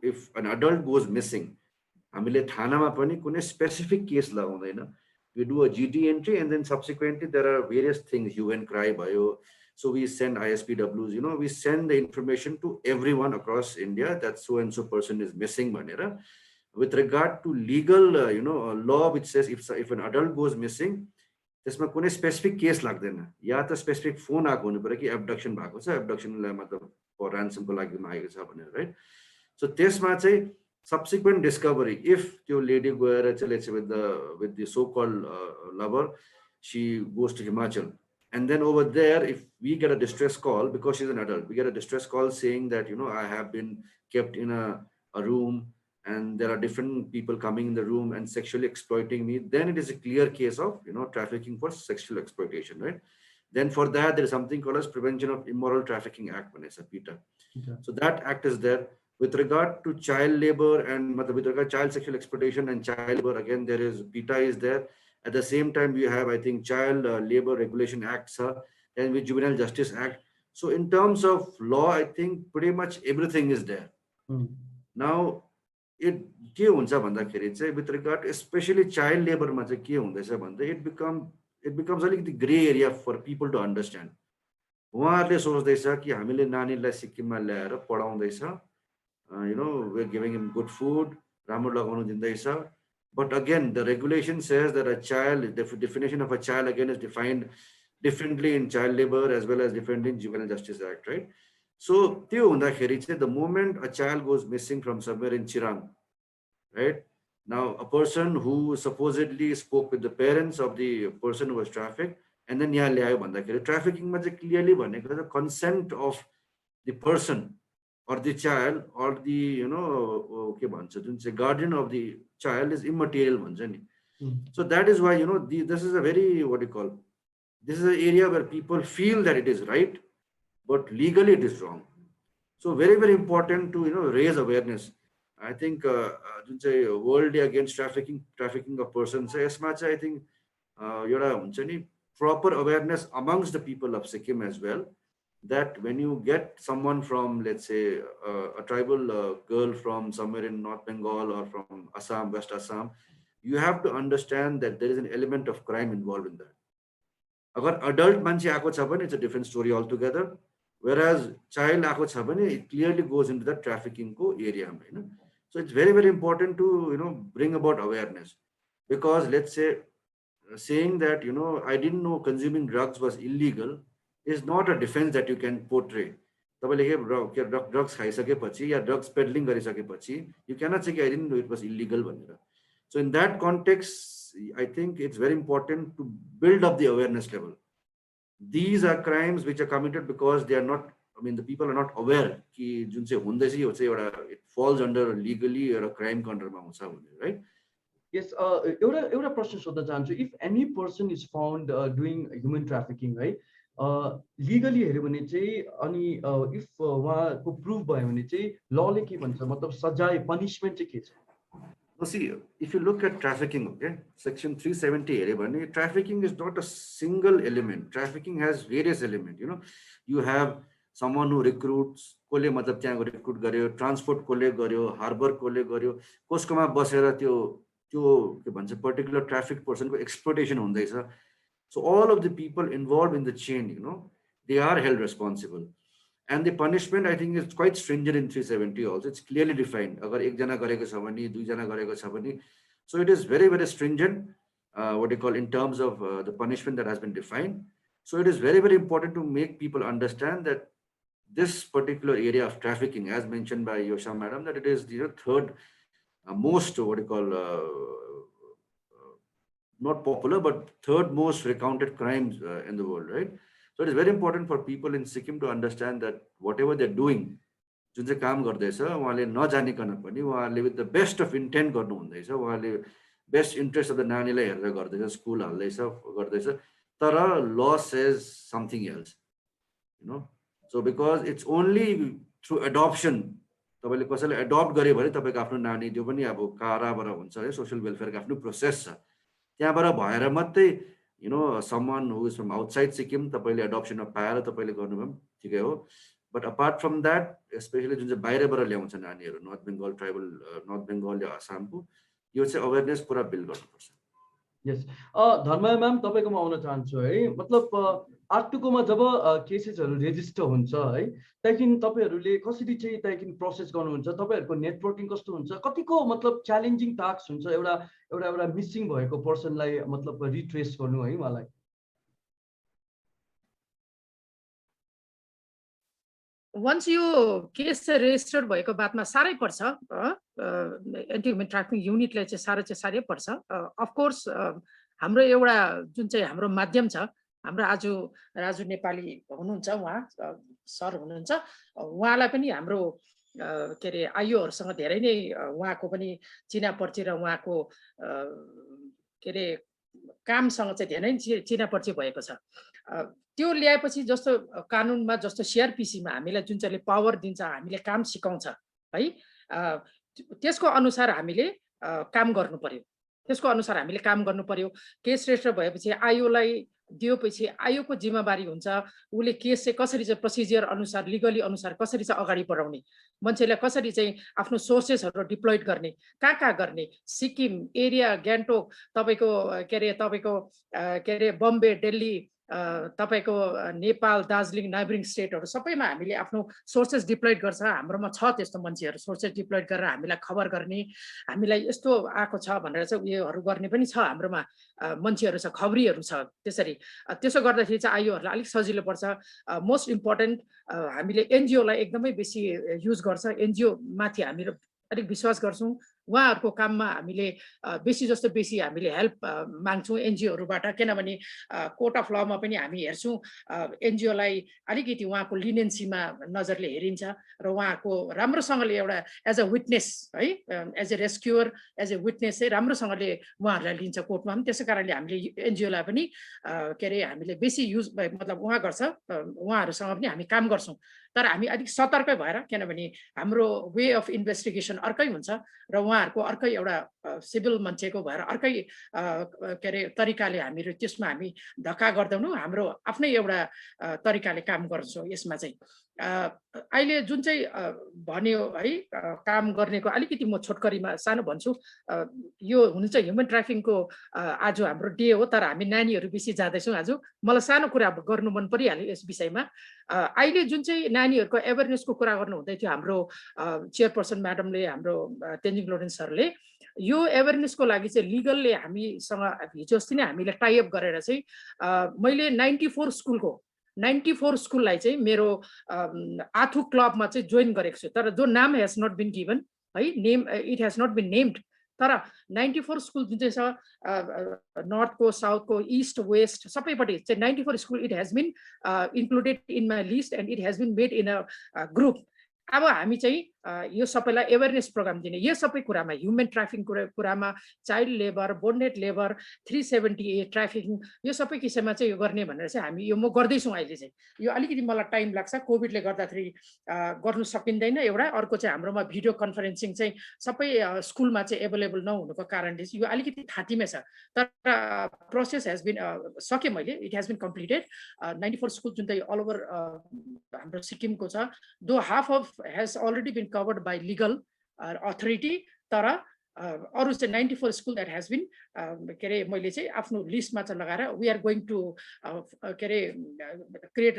if an adult goes missing, हामीले थानामा पनि कुनै specific case लगाउँदैन, we do a GT entry and then subsequently there are various things, hue and cry भयो, so we send ISPWs, we send the information to everyone across India that so and so person is missing भनेर। With regard to legal a law which says if an adult goes missing, त्यसमा कुनै स्पेसिफिक केस लाग्दैन, या त स्पेसिफिक फोन आएको हुनु पर्यो कि एब्डक्सन भएको छ, एब्डक्सनलाई मतलब फर र्यान्समको लागि मागेको छ भनेर, राइट। सो त्यसमा चाहिँ subsequent discovery, if त्यो लेडी गएर चाहिँ let's say with the so called lover, she goes to Himachal, and then over there if we get a distress call, because she's an adult, we get a distress call saying that I have been kept in a room and there are different people coming in the room and sexually exploiting me, then it is a clear case of trafficking for sexual exploitation, right? Then for that there is something called as Prevention of Immoral Trafficking Act, PITA. Okay. So that act is there. With regard to child labor and with regard to child sexual exploitation and child labor, again there is PITA is there. At the same time we have I think Child Labor Regulation Act and with Juvenile Justice Act. So in terms of law, I think pretty much everything is there. Now it के हुन्छ भन्दाखेरि चाहिँ with regard to especially child labor मा चाहिँ के हुँदैछ भन्दा it becomes अलिकति gray area for people to understand. उहाँहरूले सोच्दैछ कि हामीले नानीलाई सिक्किममा ल्याएर पढाउँदैछ, we're giving him good food, राम्रो लगाउन दिँदैछ, but again the regulation says that a child, the definition of a child again is defined differently in child labor as well as differently in Juvenile Justice Act, right? So त्यो हुँदाखेरि चाहिँ the moment a child goes missing from somewhere in Chirang, right? Now a person who supposedly spoke with the parents of the person who was trafficked and then यहाँ ल्यायो भन्दाखेरि trafficking मा चाहिँ clearly भनेको the consent of the person or the child or the के भन्छ जुन चाहिँ guardian of the child is immaterial भन्छ नि। So that is why this is a very this is an area where people feel that it is right, but legally it is wrong. So very important to raise awareness. I think जुन चाहिँ World Day Against Trafficking of Persons यसमा चाहिँ I think एउटा हुन्छ नि proper awareness amongst the people of Sikkim as well, that when you get someone from, let's say a tribal girl from somewhere in North Bengal or from Assam, West Assam, you have to understand that there is an element of crime involved in that. अगर adult मान्छे आएको छ भने it's a different story altogether, whereas child आएको छ भने it clearly goes into the trafficking को area में, So it's very important to bring about awareness, because let's say saying that I didn't know consuming drugs was illegal is not a defense that you can portray. तपाईँले drugs खाइसकेपछि या drugs peddling गरिसकेपछि you cannot say I didn't know it was illegal भनेर. So in that context, I think it's very important to build up the awareness level. These are crimes which are committed because they are not, the people are not aware कि जुन चाहिँ हुँदैछ यो चाहिँ एउटा it falls under legally एउटा crime under मा हुन्छ भनेर, right? Yes, एउटा प्रश्न सोध्न चाहन्छु, if any person is found doing human trafficking, right? Legally हेर्यो भने चाहिँ अनि if उहाँको proof भयो भने चाहिँ law ले के भन्छ, मतलब सजाय punishment चाहिँ के छ? No, see, if you look at trafficking, okay, section 370 हेर्यो भने trafficking is not a single element. Trafficking has various elements. You have someone who recruits, कसले मतलब त्यहाँ रिक्रुट गर्यो, ट्रान्सपोर्ट कसले गर्यो, हार्बर कसले गर्यो, कसकोमा बसेर त्यो के भन्छ पर्टिकुलर ट्राफिक पर्सनको एक्सप्लोइटेसन हुँदैछ. So all of the people involved in the chain, they are held responsible. And the punishment, I think, is quite stringent in 370 also. It's clearly defined. Agar ek jana gareko cha bhane, dui jana gareko cha bhane. So it is very, very stringent, what you call in terms of the punishment that has been defined. So it is very, very important to make people understand that this particular area of trafficking, as mentioned by Yosha madam, that it is the third most, what you call, not popular, but third most recounted crimes in the world, right? So it is very important for people in Sikkim to understand that whatever they're doing, जुन चाहिँ काम गर्दैछ उहाँले नजानिकन पनि उहाँले with the best of intent गर्नु हुँदैछ, उहाँले बेस्ट इन्ट्रेस्ट अफ द नानीलाई हेरेर गर्दैछ, स्कुल हाल्दैछ गर्दैछ, तर ल says something else, so because it's only through adaptation. तपाईँले कसैलाई एडप्ट गर्यो भने तपाईँको आफ्नो नानी जो पनि अब काराबाट हुन्छ है, सोसियल वेलफेयरको आफ्नो प्रोसेस छ, त्यहाँबाट भएर मात्रै someone who is from outside Sikkim, तपाईँले एडप्सनमा पाएर तपाईँले गर्नुभयो ठिकै हो. But apart from that, especially जुन चाहिँ बाहिरबाट ल्याउँछ नानीहरू, north Bengal tribal, north Bengal या आसामको, यो चाहिँ अवेरनेस पुरा बिल्ड गर्नुपर्छ. यस, धर्म म्याम तपाईँकोमा आउन चाहन्छु है. मतलब आर्टुकोमा जब केसेसहरू रेजिस्टर हुन्छ है, त्यहाँदेखि तपाईँहरूले कसरी चाहिँ त्यहाँदेखि प्रोसेस गर्नुहुन्छ, तपाईँहरूको नेटवर्किङ कस्तो हुन्छ, कतिको मतलब च्यालेन्जिङ टास्क हुन्छ एउटा मिसिङ भएको पर्सनलाई मतलब रिट्रेस गर्नु है उहाँलाई? वन्स यो केस चाहिँ रेजिस्टर्ड भएको बादमा साह्रै पर्छ, एन्टी ह्युमन ट्राफिकिङ युनिटलाई चाहिँ साह्रै पर्छ. अफकोर्स हाम्रो एउटा जुन चाहिँ हाम्रो माध्यम छ, हाम्रो आज राजु नेपाली हुनुहुन्छ, उहाँ सर हुनुहुन्छ, उहाँलाई पनि हाम्रो के अरे आयुहरूसँग धेरै नै उहाँको पनि चिना परिचय र उहाँको के अरे कामसँग चाहिँ धेरै नै चिना परिचय भएको छ. त्यो ल्याएपछि जस्तो कानुनमा जस्तो सिआरपिसीमा हामीलाई जुन चाहिँले पावर दिन्छ, हामीले काम सिकाउँछ है, त्यसको अनुसार हामीले काम गर्नु पर्यो, त्यसको अनुसार हामीले काम गर्नु पर्यो. केस रेजिस्टर भएपछि आयोलाई दिएपछि आयोगको जिम्मेवारी हुन्छ, उसले केस चाहिँ कसरी चाहिँ प्रोसिजर अनुसार लिगली अनुसार कसरी चाहिँ अगाडि बढाउने, मान्छेलाई कसरी चाहिँ आफ्नो सोर्सेसहरू डिप्लोइड गर्ने, कहाँ गर्ने, सिक्किम एरिया, गान्तोक, तपाईँको बम्बे, दिल्ली, तपाईँको नेपाल, दार्जिलिङ, नाइबरिङ स्टेटहरू सबैमा हामीले आफ्नो सोर्सेस डिप्लोइड गर्छ. हाम्रोमा छ त्यस्तो मान्छेहरू, सोर्सेस डिप्लोइड गरेर हामीलाई खबर गर्ने, हामीलाई यस्तो आएको छ भनेर चाहिँ उयोहरू गर्ने पनि छ, हाम्रोमा मान्छेहरू छ, खबरीहरू छ. त्यसो गर्दाखेरि चाहिँ आयोहरूलाई अलिक सजिलो पर्छ. मोस्ट इम्पोर्टेन्ट हामीले एनजिओलाई एकदमै बेसी युज गर्छ, एनजिओ माथि हामीले अलिक विश्वास गर्छौँ. उहाँहरूको काममा हामीले बेसी हामीले हेल्प माग्छौँ एनजिओहरूबाट, किनभने कोर्ट अफ लमा पनि हामी हेर्छौँ एनजिओलाई अलिकति उहाँको लिनेन्सीमा नजरले हेरिन्छ र उहाँको राम्रोसँगले एउटा एज अ विटनेस है, as a rescuer, as a witness चाहिँ राम्रोसँगले उहाँहरूलाई लिन्छ कोर्टमा पनि. त्यसै कारणले हामीले एनजिओलाई पनि के अरे हामीले बेसी युज मतलब उहाँ गर्छ, उहाँहरूसँग पनि हामी काम गर्छौँ. तर हामी अलिक सतर्कै भएर, किनभने हाम्रो वे अफ इन्भेस्टिगेसन अर्कै हुन्छ र उहाँहरूको अर्कै एउटा सिभिल मान्छेको भएर अर्कै के अरे तरिकाले हामीहरू त्यसमा हामी धक्का गर्दैनौँ, हाम्रो आफ्नै एउटा तरिकाले काम गर्छौँ. यसमा चाहिँ अहिले जुन चाहिँ भन्यो है काम गर्नेको अलिकति म छोटकरीमा सानो भन्छु. यो हुनु चाहिँ ह्युमन ट्राफिकिङको आज हाम्रो डे हो, तर हामी नानीहरू बेसी जाँदैछौँ. आज मलाई सानो कुरा गर्नु मन परिहाल्यो यस विषयमा. अहिले जुन चाहिँ नानीहरूको एवेरनेसको कुरा गर्नु हुँदै थियो हाम्रो चेयरपर्सन म्याडमले, हाम्रो तेन्जिङ लोडेन सरले, यो एवेरनेसको लागि चाहिँ लिगलले हामीसँग हिजो अस्ति नै हामीले टाइअप गरेर चाहिँ मैले 94 स्कुललाई चाहिँ मेरो आथु क्लबमा चाहिँ जोइन गरेको छु. तर जो नाम हेज नट बिन गिभन है, name it has not been named, तर 94 स्कुल जुन चाहिँ छ नर्थको, साउथको, इस्ट, वेस्ट सबैपट्टि चाहिँ 94 school it has been included in my list and it has been made in a group. अब हामी चाहिँ यो सबैलाई एवेरनेस प्रोग्राम दिने, यो सबै कुरामा ह्युमन ट्राफिकिङ कुरामा, child labour, bonded labour, 370A trafficking, यो सबै किसिममा चाहिँ यो गर्ने भनेर चाहिँ हामी यो म गर्दैछौँ अहिले चाहिँ। यो अलिकति मलाई टाइम लाग्छ, कोभिडले गर्दाखेरि गर्नु सकिँदैन एउटा, अर्को चाहिँ हाम्रोमा भिडियो कन्फरेन्सिङ चाहिँ सबै स्कुलमा चाहिँ एभाइलेबल नहुनुको कारणले चाहिँ यो अलिकति थाँतीमै छ। तर प्रोसेस हेज बिन सके मैले, it has been completed. 94 school जुन चाहिँ अल ओभर हाम्रो सिक्किमको छ, though half of has already been covered by legal authority, तर अरु चाहिँ 94 स्कुल दैट हैज बिन के रे मैले चाहिँ आफ्नो लिस्टमा चाहिँ लगाएर वी आर गोइङ टु के रे क्रिएट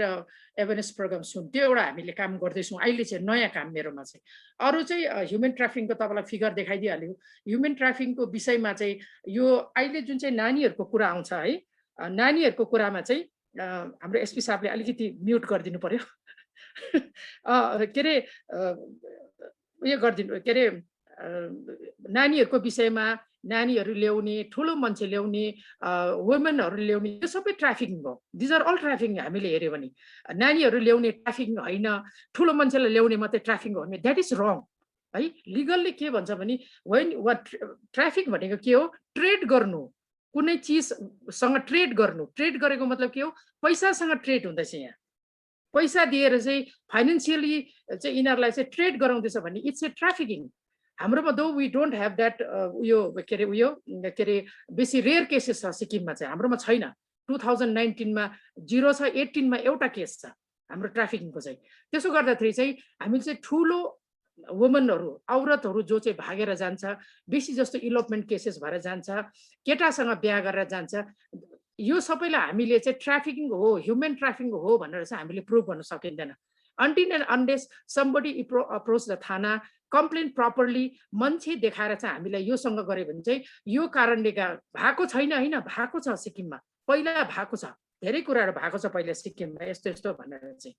अवेरनेस प्रोग्राम सुन, त्यो एउटा हामीले काम गर्दैछौँ अहिले चाहिँ नयाँ काम मेरोमा चाहिँ। अरु चाहिँ ह्युमन ट्राफिकिङको तपाईलाई फिगर देखाइदिइहाल्यो। ह्युमन ट्राफिकिङको विषयमा चाहिँ यो अहिले जुन चाहिँ नानीहरूको कुरा आउँछ है, नानीहरूको कुरामा चाहिँ हाम्रो एसपी साहबले अलिकति म्युट गरिदिनु पर्यो। के रे उयो गरिदिनु, के रे नानीहरूको विषयमा, नानीहरू ल्याउने, ठुलो मान्छे ल्याउने, वुमेनहरू ल्याउने, यो सबै ट्राफिकिङ हो। These are all trafficking. हामीले हेऱ्यो भने नानीहरू ल्याउने ट्राफिकिङ होइन, ठुलो मान्छेलाई ल्याउने मात्रै ट्राफिकिङ हो भने द्याट इज रङ है। लिगलले के भन्छ भने वेन वाट ट्राफिक भनेको के हो, ट्रेड गर्नु, कुनै चिजसँग ट्रेड गर्नु। ट्रेड गरेको मतलब के हो, पैसासँग ट्रेड हुँदैछ। यहाँ पैसा दिएर चाहिँ फाइनेन्सियली चाहिँ यिनीहरूलाई चाहिँ ट्रेड गराउँदैछ भने इट्स ए ट्राफिकिङ। हाम्रोमा दो वी डोन्ट ह्याभ द्याट उयो के अरे उयो के अरे बेसी रेयर केसेस छ सिक्किममा चाहिँ, हाम्रोमा छैन। 2019 मा 0 छ, 18 मा एउटा केस छ हाम्रो ट्राफिकिङको चाहिँ। त्यसो गर्दाखेरि चाहिँ हामीले चाहिँ ठुलो वुमनहरू, औरतहरू जो चाहिँ भागेर जान्छ, बेसी जस्तो इलोपमेन्ट केसेस भएर जान्छ, केटासँग बिहा गरेर जान्छ, यो सबैलाई हामीले चाहिँ ट्राफिकिङ हो, ह्युमन ट्राफिकिङ हो भनेर चाहिँ हामीले प्रुभ गर्न सकिँदैन। until and unless somebody approach the थाना, कम्प्लेन प्रपरली मान्छे देखाएर चाहिँ हामीलाई योसँग गरे भने चाहिँ यो कारणले भएको छैन हैन, भएको छ सिक्किममा, पहिला भएको छ, धेरै कुराहरू भएको छ पहिला सिक्किममा, यस्तो यस्तो भनेर चाहिँ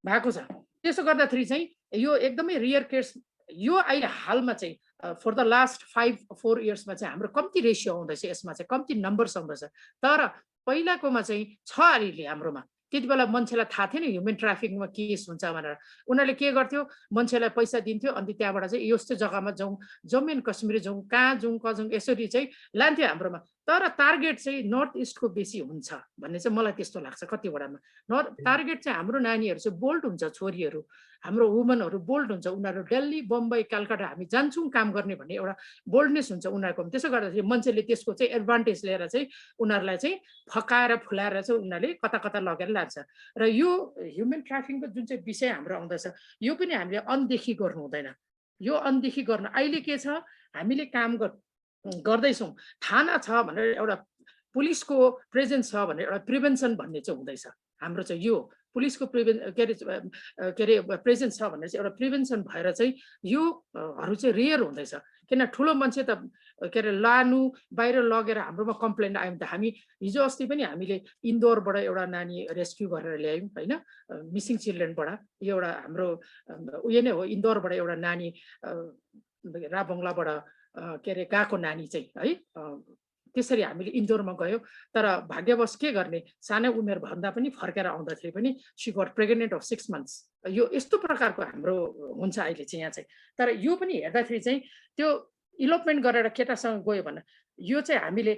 भएको छ। त्यसो गर्दाखेरि चाहिँ यो एकदमै रियर केस। यो अहिले हालमा चाहिँ फर द लास्ट 5-4 इयर्समा चाहिँ हाम्रो कम्ती रेसियो आउँदैछ, यसमा चाहिँ कम्ती नम्बर्स आउँदैछ। तर पहिलाकोमा चाहिँ छ अलिअलि हाम्रोमा। त्यति बेला मान्छेलाई थाहा थिएन ह्युमन ट्राफिकिङमा केस हुन्छ भनेर। उनीहरूले के गर्थ्यो, मान्छेलाई पैसा दिन्थ्यो, अनि त्यहाँबाट चाहिँ यस्तो जग्गामा जाउँ, जम्मू एन्ड कश्मीर जाउँ, कहाँ जाउँ कजाउँ, यसरी चाहिँ लान्थ्यो हाम्रोमा। तर टार्गेट चाहिँ नर्थ इस्टको बेसी हुन्छ भन्ने चाहिँ मलाई त्यस्तो लाग्छ कतिवटामा। टार्गेट चाहिँ हाम्रो नानीहरू चाहिँ बोल्ड हुन्छ, छोरीहरू हाम्रो वुमनहरू बोल्ड हुन्छ, उनीहरू दिल्ली, बम्बई, कलकत्ता हामी जान्छौँ काम गर्ने भन्ने एउटा बोल्डनेस हुन्छ उनीहरूको। त्यसो गर्दाखेरि मान्छेले त्यसको चाहिँ एडभान्टेज लिएर चाहिँ उनीहरूलाई चाहिँ फकाएर फुलाएर चाहिँ उनीहरूले कता कता लगेर लान्छ। र यो ह्युमन ट्राफिकिङको जुन चाहिँ विषय हाम्रो आउँदैछ, यो पनि हामीले अनदेखि गर्नु हुँदैन। यो अनदेखि गर्न अहिले के छ, हामीले काम गर्दैछौँ। थाना छ भनेर एउटा पुलिसको प्रेजेन्स छ भनेर एउटा प्रिभेन्सन भन्ने चाहिँ हुँदैछ हाम्रो चाहिँ। यो पुलिसको के अरे प्रेजेन्स छ भनेर चाहिँ एउटा प्रिभेन्सन भएर चाहिँ योहरू चाहिँ रेयर हुँदैछ। किन ठुलो मान्छे त के अरे लानु, बाहिर लगेर हाम्रोमा कम्प्लेन आयो भने त हामी हिजो अस्ति पनि हामीले इन्दोरबाट एउटा नानी रेस्क्यु गरेर ल्यायौँ होइन, मिसिङ चिल्ड्रेनबाट। यो एउटा हाम्रो उयो नै हो, इन्दोरबाट एउटा नानी राबङ्गलाबाट के अरे गएको नानी चाहिँ है, त्यसरी हामीले इन्दोरमा गयो। तर भाग्यवश के गर्ने, सानो उमेर भन्दा पनि फर्केर आउँदाखेरि पनि she got pregnant of 6 months। यो यस्तो प्रकारको हाम्रो हुन्छ अहिले चाहिँ यहाँ चाहिँ। तर यो पनि हेर्दाखेरि चाहिँ त्यो इलोपमेन्ट गरेर केटासँग गयो भने यो चाहिँ हामीले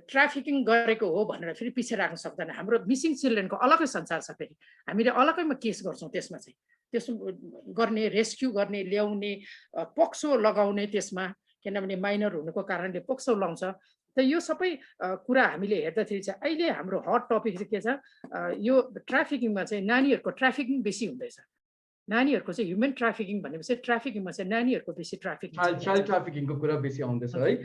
ट्राफिकिङ गरेको हो भनेर फेरि पछि राख्न सक्दैन। हाम्रो मिसिङ चिल्ड्रेनको अलग्गै संसार छ, फेरि हामीले अलग्गैमा केस गर्छौँ त्यसमा चाहिँ। त्यसो गर्ने, रेस्क्यु गर्ने, ल्याउने, पक्सो लगाउने त्यसमा, किनभने माइनर हुनुको कारणले पक्सो लाउँछ। त यो सबै कुरा हामीले हेर्दाखेरि चाहिँ अहिले हाम्रो हट टपिक चाहिँ के छ, यो ट्राफिकिङमा चाहिँ नानीहरूको ट्राफिकिङ बेसी हुँदैछ। नानीहरूको चाहिँ ह्युमन ट्राफिकिङ भनेपछि ट्राफिकिङमा चाहिँ नानीहरूको बेसी ट्राफिकिङ, चाइल्ड ट्राफिकिङको कुरा बेसी आउँदैछ है।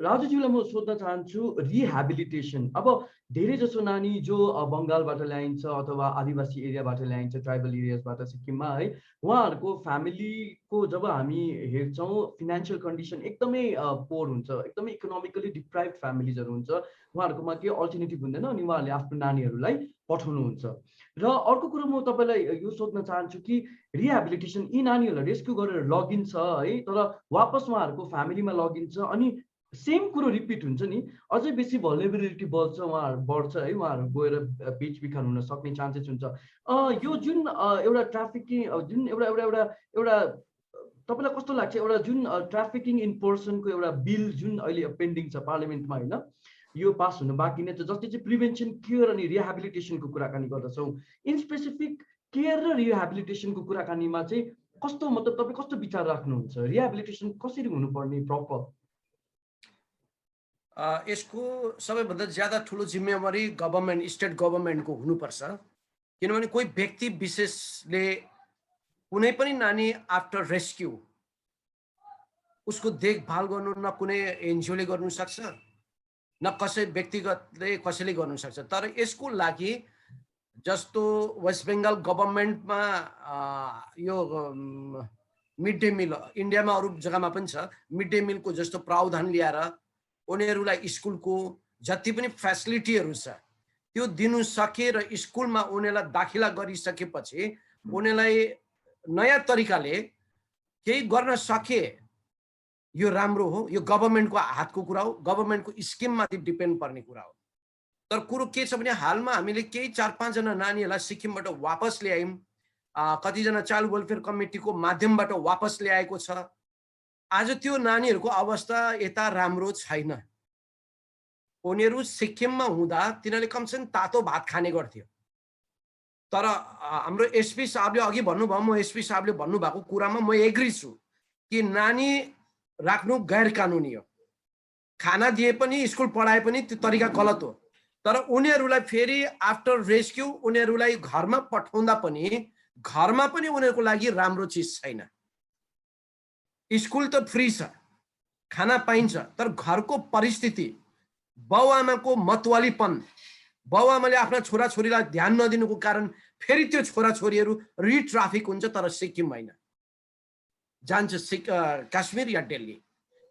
राजुजीलाई म सोध्न चाहन्छु रिह्याबिलिटेसन। अब धेरै जसो नानी जो बङ्गालबाट ल्याइन्छ अथवा आदिवासी एरियाबाट ल्याइन्छ, ट्राइबल एरियाजबाट सिक्किममा है, उहाँहरूको फ्यामिलीको जब हामी हेर्छौँ फिनान्सियल कन्डिसन एकदमै पोर हुन्छ, एकदमै इकोनोमिकली डिप्राइभ फ्यामिलिजहरू हुन्छ, उहाँहरूकोमा केही अल्टरनेटिभ हुँदैन अनि उहाँहरूले आफ्नो नानीहरूलाई पठाउनुहुन्छ। र अर्को कुरो म तपाईँलाई यो सोध्न चाहन्छु कि रिह्याबिलिटेसन, यी नानीहरूलाई रेस्क्यु गरेर लगिन्छ है, तर वापस उहाँहरूको फ्यामिलीमा लगिन्छ अनि सेम कुरो रिपिट हुन्छ नि, अझै बेसी भल्नेबिलिटी बढ्छ है, उहाँहरू गएर बेचबिखन हुन सक्ने चान्सेस हुन्छ। यो जुन एउटा ट्राफिकिङ जुन एउटा तपाईँलाई कस्तो लाग्छ, एउटा जुन ट्राफिकिङ इन पर्सनको एउटा बिल जुन अहिले पेन्डिङ छ पार्लियामेन्टमा होइन, यो पास हुन बाँकी नै छ, जसले चाहिँ प्रिभेन्सन, केयर अनि रिहेबिलिटेसनको कुराकानी गर्दछौँ। इन स्पेसिफिक केयर र रिहेबिलिटेसनको कुराकानीमा चाहिँ कस्तो, मतलब तपाईँ कस्तो विचार राख्नुहुन्छ, रिहेबिलिटेसन कसरी हुनुपर्ने प्रपर? यसको सबैभन्दा ज्यादा ठुलो जिम्मेवारी गभर्मेन्ट, स्टेट गभर्मेन्टको हुनुपर्छ, किनभने कोही व्यक्ति विशेषले कुनै पनि नानी आफ्टर रेस्क्यु उसको देखभाल गर्नु न कुनै एनजिओले गर्नु सक्छ, न कसै व्यक्तिगतले कसैले गर्नु सक्छ। तर यसको लागि जस्तो वेस्ट बेङ्गाल गभर्मेन्टमा यो मिड डे मिल, इन्डियामा अरू जग्गामा पनि छ, मिड डे मिलको जस्तो प्रावधान ल्याएर उनीहरूलाई स्कुलको जति पनि फेसिलिटीहरू छ त्यो दिनु सके र स्कुलमा उनीहरूलाई दाखिला गरिसकेपछि उनीहरूलाई नयाँ तरिकाले केही गर्न सके, यो राम्रो हो। यो गभर्मेन्टको हातको कुरा हो, गभर्मेन्टको स्किममाथि डिपेन्ड पर्ने कुरा हो। तर कुरो के छ भने हालमा हामीले केही 4-5 जना नानीहरूलाई सिक्किमबाट वापस ल्यायौँ, कतिजना चाइल्ड वेलफेयर कमिटीको माध्यमबाट वापस ल्याएको छ। आज त्यो नानीहरूको अवस्था यता राम्रो छैन। उनीहरू सिक्किममा हुँदा तिनीहरूले कमसेकम तातो भात खाने गर्थ्यो। तर हाम्रो एसपी साहबले अघि भन्नुभयो, म एसपी साहबले भन्नुभएको कुरामा म एग्री छु कि नानी राख्नु गैर कानुनी हो। खाना दिए पनि, स्कुल पढाए पनि त्यो तरिका गलत हो। तर उनीहरूलाई फेरि आफ्टर रेस्क्यु उनीहरूलाई घरमा पठाउँदा पनि घरमा पनि उनीहरूको लागि राम्रो चिज छैन। स्कुल त फ्री छ, खाना पाइन्छ, तर घरको परिस्थिति, बाउआमाको मतवालीपन, बाउआमाले आफ्ना छोराछोरीलाई ध्यान नदिनुको कारण फेरि त्यो छोराछोरीहरू रिट्राफिक हुन्छ, तर सिक्किम होइन, जान्छ काश्मीर या दिल्ली।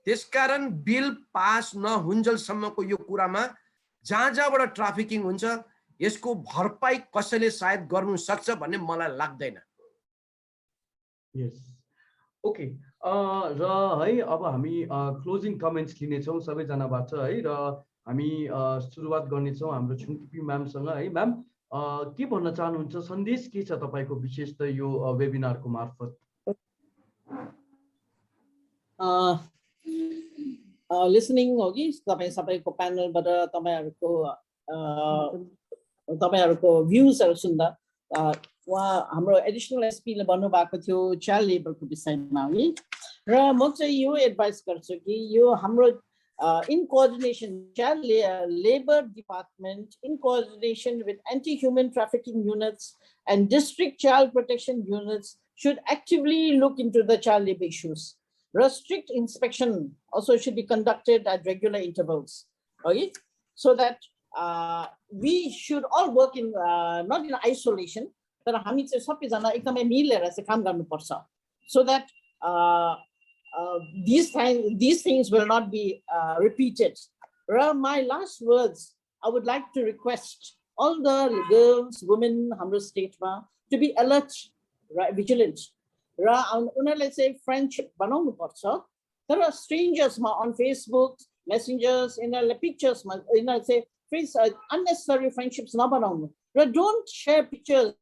त्यसकारण बिल पास नहुन्जेलसम्मको यो कुरामा जहाँ जहाँबाट ट्राफिकिङ हुन्छ यसको भरपाई कसैले सायद गर्नु सक्छ भन्ने मलाई लाग्दैन। यस, ओके। र है अब हामी क्लोजिङ कमेन्ट्स लिनेछौँ सबैजनाबाट है, र हामी सुरुवात गर्नेछौँ हाम्रो छुङकिपी म्यामसँग है। म्याम, के भन्न चाहनुहुन्छ, सन्देश के छ तपाईँको विशेष त यो वेबिनारको मार्फत? लिसनिङ हो कि तपाईँ सबैको प्यानलबाट तपाईँहरूको भ्युजहरू सुन्दा उहाँ हाम्रो एडिसनल एसपीले भन्नुभएको थियो चाइल्ड लेबरको विषयमा है। र म चाहिँ यो एडभाइस गर्छु कि यो हाम्रो in coordination, child labor department, in coordination with anti-human trafficking units and district child protection units should actively look into the child labor issues. Strict inspection also should be conducted at regular intervals, okay? So that we should all work in, not in isolation, but so that these things will not be repeated. My last words, I would like to request all the girls, women, hamro state to be alert, right, vigilant. Let's say friendship, there are strangers on Facebook, messengers, pictures, say unnecessary friendships. Don't share pictures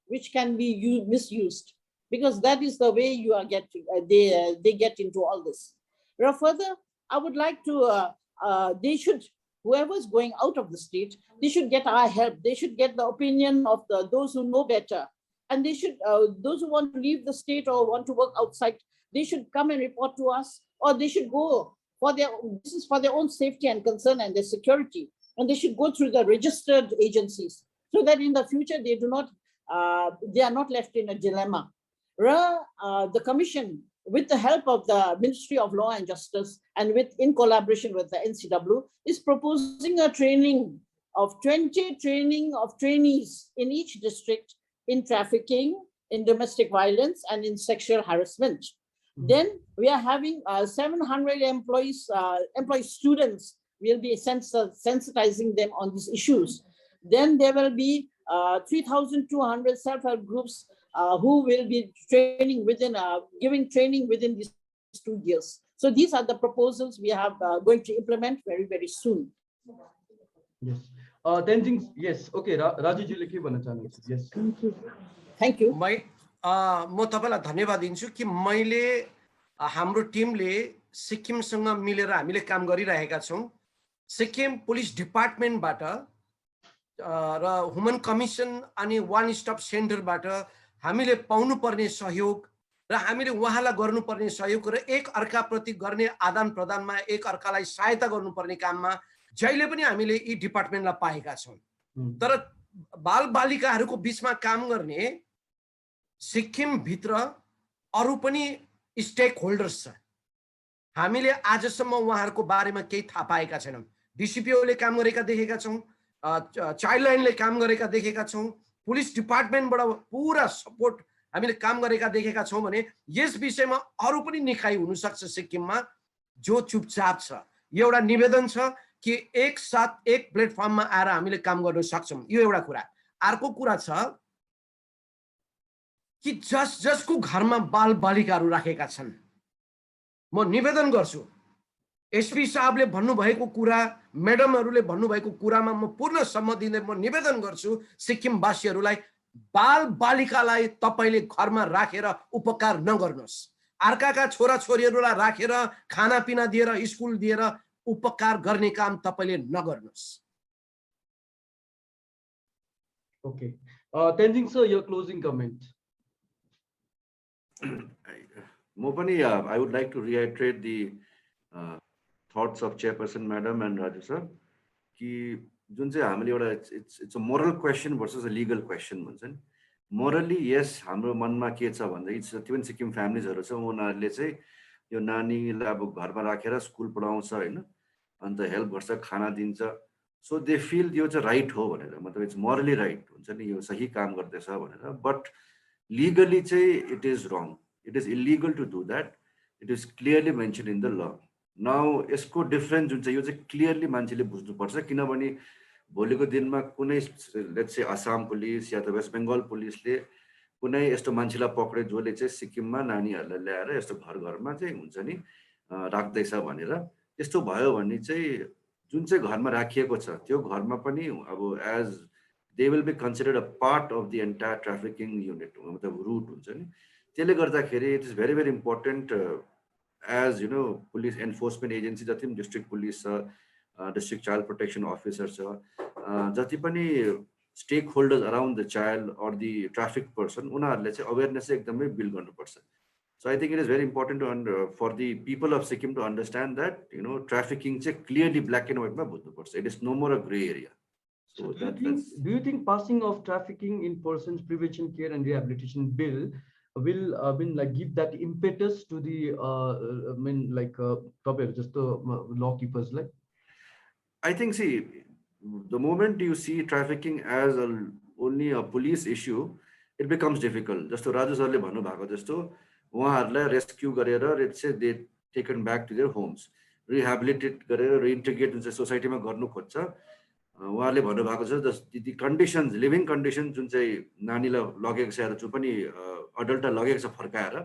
which can be misused, because that is the way you are getting, they get into all this. Further, I would like to, they should, whoever's going out of the state, they should get our help. They should get the opinion of those who know better. And they should, those who want to leave the state or want to work outside, they should come and report to us, or they should go for this is for their own safety and concern and their security. And they should go through the registered agencies so that in the future they do not, they are not left in a dilemma. The commission, with the help of the Ministry of Law and Justice and in collaboration with the NCW, is proposing a training of 20 trainees in each district in trafficking, in domestic violence, and in sexual harassment. Then we are having 700 employees, students. We'll be sensitizing them on these issues. Then there will be 3,200 self-help groups who will be training within, giving training within these 2 years. So these are the proposals we are going to implement very, very soon. Yes. Tenzing, yes. Okay, Rajuजीले के भन्न चाहनुहुन्छ? Yes. Thank you. म तपाईलाई धन्यवाद दिन्छु कि मैले हाम्रो टिमले सिक्किमसँग मिलेर हामीले काम गरिरहेका छौं। सिक्किम पुलिस डिपार्टमेन्टबाट र ह्युमन कमिसन अनि वान स्टप सेन्टरबाट हामीले पाउनुपर्ने सहयोग र हामीले उहाँलाई गर्नुपर्ने सहयोग र एक अर्काप्रति गर्ने आदान प्रदानमा एक अर्कालाई सहायता गर्नुपर्ने काममा जहिले पनि हामीले यी डिपार्टमेन्टलाई पाएका छौं। तर बाल बालिकाहरूको बीचमा काम गर्ने सिक्किम भित्र अरु पनि स्टेक होल्डर्स छ। हामीले आजसम्म उहाँहरूको बारेमा केही थाहा पाएका छैनौं। डीसीपीओले काम गरेका देखेका छौं, चाइल्ड लाइनले काम गरेका देखेका छौं, पुलिस डिपार्टमेन्टबाट पुरा सपोर्ट हामीले काम गरेका देखेका छौं भने यस विषयमा अरु पनि निकाय हुन सक्छ सिक्किममा जो चुपचाप छ। यो एउटा निवेदन छ कि एक साथ एक प्लेटफर्ममा आएर हामीले काम गर्न सक्छौं। यो एउटा कुरा। अर्को कुरा छ कि जसको घरमा बाल बालिकाहरू राखेका छन्, म निवेदन गर्छु एसपी साहबले भन्नुभएको कुरा, म्याडमहरूले भन्नुभएको कुरामा म पूर्ण सम्मति दिँदै म निवेदन गर्छु सिक्किमवासीहरूलाई, बाल बालिकालाई तपाईले घरमा राखेर उपकार नगर्नुहोस्। अर्काका छोरा छोरीहरूलाई राखेर खाना पिना दिएर स्कुल दिएर उपकार गर्ने काम तपाईले नगर्नुहोस्। Okay. Tenzing sir, your closing comment. I would like to reiterate the thoughts of Chairperson Madam and Raju sir. It's a moral question versus a legal question. Morally, yes, हाम्रो मनमा के छ भन्दा it's even Sikkim families हरु छ उनीहरुले चाहिँ यो नानीलाई अब घरमा राखेर स्कुल पढाउँछ हैन, अन्त हेल्प गर्छ, खाना दिन्छ, so they feel यो चाहिँ right हो भनेर, मतलब it's morally right हुन्छ नि, यो सही काम गर्दैछ भनेर, but legally चाहिँ it is wrong. It is illegal to do that. It is clearly mentioned in the law. Now यसको डिफरेन्स जुन चाहिँ यो चाहिँ क्लियरली मान्छेले बुझ्नुपर्छ, किनभने भोलिको दिनमा कुनै लेट्स से आसाम पुलिस या त वेस्ट बेंगल पुलिसले कुनै यस्तो मान्छेलाई पक्रे जसले चाहिँ सिक्किममा नानीहरूलाई ल्याएर यस्तो घर घरमा चाहिँ हुन्छ नि राख्दैछ भनेर, त्यस्तो भयो भने चाहिँ जुन चाहिँ घरमा राखिएको छ त्यो घरमा पनि अब as they will be considered a part of the entire trafficking unit, मतलब रुट हुन्छ नि। त्यसले गर्दाखेरि it is very very important as you know police enforcement agency जति पनि डिस्ट्रिक्ट पुलिस छ, डिस्ट्रिक्ट चाइल्ड प्रोटेक्सन अफिसर छ, जति पनि stakeholders around the child or the trafficked person, उनीहरूले चाहिँ अवेरनेस चाहिँ एकदमै बिल्ड गर्नुपर्छ। So I think it is very important for the people of Sikkim to understand that, you know, trafficking चाहिँ clearly black and white मा बुझ्नुपर्छ. It is no more a gray area. So do you think passing of trafficking in persons prevention care and rehabilitation bill will like give that impetus to the just the law keepers like? I think, see, the moment you see trafficking as only a police issue, it becomes difficult. Just to Raju sarle भन्नु भएको जस्तो उहाँहरूलाई रेस्क्यू गरेर let's say they taken back to their homes, rehabilitate गरेर रिइन्टिग्रेट जुन चाहिँ सोसाइटीमा गर्नु खोज्छ, उहाँहरूले भन्नुभएको छ द कन्डिसन्स, लिभिङ कन्डिसन जुन चाहिँ नानीलाई लगेको छ या जो पनि अडल्टलाई लगेको छ फर्काएर,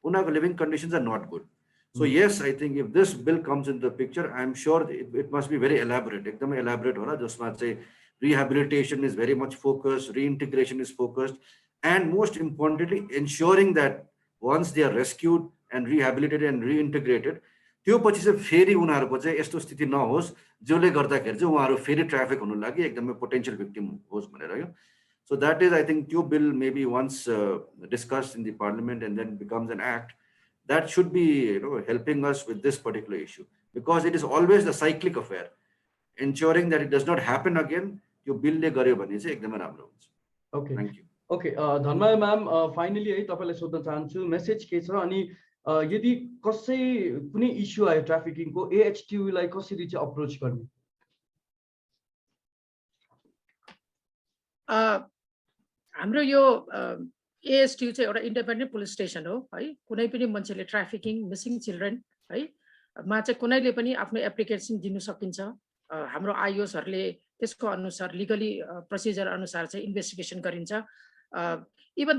उनीहरूको living conditions are not good. So yes, I think if this bill comes into the picture, I'm sure it must be very elaborate. एकदमै elaborate होला, जसमा चाहिँ rehabilitation is very much focused, reintegration is focused, and most importantly, ensuring that once they are rescued and rehabilitated and reintegrated, त्यो पछि चाहिँ फेरि उनीहरूको चाहिँ यस्तो स्थिति नहोस् जसले गर्दाखेरि चाहिँ उहाँहरू फेरि ट्राफिक हुनु लागि एकदमै पोटेन्शियल भिक्टिम होस् भनेर यो. So that is, I think, त्यो bill maybe once discussed in the parliament and then becomes an act, that should be, you know, helping us with this particular issue, because it is always a cyclic affair. Ensuring that it does not happen again, यो bill ले गर्यो भने चाहिँ एकदमै राम्रो हुन्छ. Okay. Thank you. Okay, Dhanmaya ma'am, finally है तपाईलाई सोध्न चाहन्छु मेसेज के छ, अनि यदि कसै कुनै इश्यू आयो ट्राफिकिङको, एएचटियू लाई कसरी चाहिँ अप्रोच गर्ने? हाम्रो यो एएचटियू चाहिँ एउटा इन्डिपेन्डेन्ट पुलिस स्टेसन हो है। कुनै पनि मान्छेले ट्राफिकिङ, मिसिङ चिल्ड्रेन है मा चाहिँ कुनैले पनि आफ्नो एप्लिकेसन दिन सकिन्छ। हाम्रो आइओसहरूले त्यसको अनुसार लिगली प्रोसिजर अनुसार चाहिँ इन्भेस्टिगेसन गरिन्छ। इभन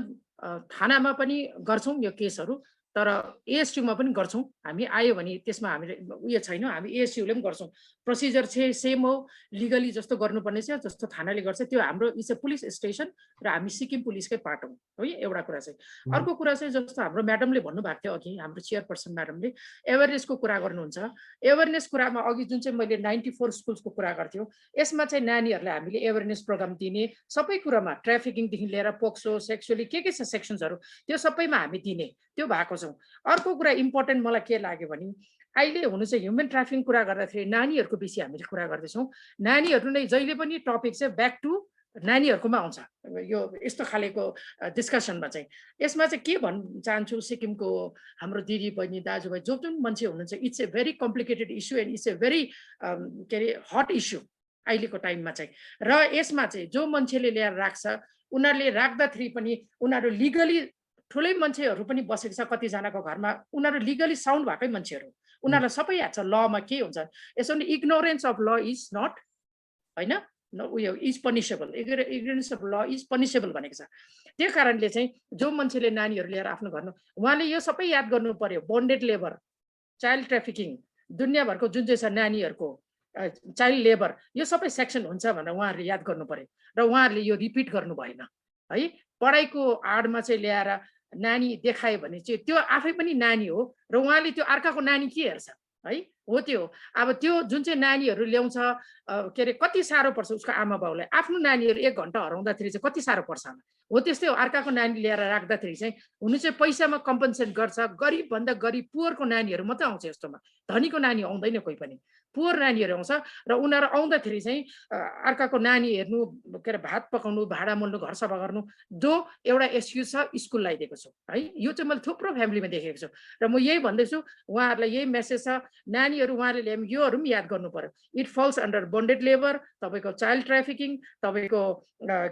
थानामा पनि गर्छौं यो केसहरू, तर एएसयुमा पनि गर्छौँ हामी। आयो भने त्यसमा हामीले उयो छैन, हामी एएसयुले पनि गर्छौँ। प्रोसिजर चाहिँ सेम हो, लिगली जस्तो गर्नुपर्ने छ जस्तो थानाले गर्छ त्यो हाम्रो इट्स अ पुलिस स्टेसन र हामी सिक्किम पुलिसकै पार्ट हौँ है। एउटा कुरा चाहिँ। अर्को कुरा चाहिँ जस्तो हाम्रो म्याडमले भन्नुभएको थियो अघि, हाम्रो चेयरपर्सन म्याडमले एवेरनेसको कुरा गर्नुहुन्छ। एवेरनेस कुरामा अघि जुन चाहिँ मैले 94 स्कुल्सको कुरा गर्थ्यो, यसमा चाहिँ नानीहरूलाई हामीले एवेरनेस प्रोग्राम दिने, सबै कुरामा ट्राफिकिङदेखि लिएर पोक्सो सेक्सुअली के छ सेक्सन्सहरू त्यो सबैमा हामी दिने त्यो भएको छौँ। अर्को कुरा इम्पोर्टेन्ट मलाई के लाग्यो भने अहिले हुनु चाहिँ ह्युमन ट्राफिकिङ कुरा गर्दाखेरि नानीहरूको विषय हामीले कुरा गर्दैछौँ। नानीहरू नै जहिले पनि टपिक चाहिँ ब्याक टु नानीहरूकोमा आउँछ यो यस्तो खालेको डिस्कसनमा चाहिँ। यसमा चाहिँ के भन्न चाहन्छु, सिक्किमको हाम्रो दिदी बहिनी दाजुभाइ जो जुन मान्छे हुनुहुन्छ, it's a very complicated issue and it's a very के अरे हट इस्यु अहिलेको टाइममा चाहिँ। र यसमा चाहिँ जो मान्छेले ल्याएर राख्छ उनीहरूले राख्दाखेरि पनि उनीहरू लिगली ठुलै मान्छेहरू पनि बसेको छ कतिजनाको घरमा, उनीहरू लिगली साउन्ड भएकै मान्छेहरू, उनीहरूलाई सबै याद छ लमा के हुन्छ। यसो इग्नोरेन्स अफ ल इज नट होइन उयो इज पनिसेबल, इग्नोरेन्स अफ ल इज पनिसेबल भनेको छ। त्यो कारणले चाहिँ जो मान्छेले नानीहरू लिएर आफ्नो घरमा, उहाँले यो सबै याद गर्नु पर्यो। बोन्डेड लेबर, चाइल्ड ट्राफिकिङ, दुनियाँभरको जुन चाहिँ छ नानीहरूको चाइल्ड लेबर, यो सबै सेक्सन हुन्छ भनेर उहाँहरूले याद गर्नु पर्यो र उहाँहरूले यो रिपिट गर्नु भएन है। पढाइको आडमा चाहिँ ल्याएर नानी देखायो भने चाहिँ त्यो आफै पनि नानी हो र उहाँले त्यो अर्काको नानी के हेर्छ है। हो त्यो अब त्यो जुन चाहिँ नानीहरू ल्याउँछ के अरे कति साह्रो पर्छ उसको आमा बाउलाई। आफ्नो नानीहरू 1 घन्टा हराउँदाखेरि चाहिँ कति साह्रो पर्छ हो। त्यस्तै हो, अर्काको नानी लिएर राख्दाखेरि चाहिँ हुनु चाहिँ पैसामा कम्पन्सेट गर्छ। गरिबभन्दा गरिब पुवरको नानीहरू मात्रै आउँछ यस्तोमा, धनीको नानी आउँदैन कोही पनि, पुवर नानीहरू आउँछ। र उनीहरू आउँदाखेरि चाहिँ अर्काको नानी हेर्नु, के अरे भात पकाउनु, भाडा मोल्नु, घर सफा गर्नु, जो एउटा एक्सक्युज छ स्कुल लगाइदिएको छु है। यो चाहिँ मैले थुप्रो फ्यामिलीमा देखेको छु र म यही भन्दैछु उहाँहरूलाई यही मेसेज छ। नानीहरू उहाँले ल्याए योहरू पनि याद गर्नु पर्यो। It falls under bonded labour, तपाईँको चाइल्ड ट्राफिकिङ, तपाईँको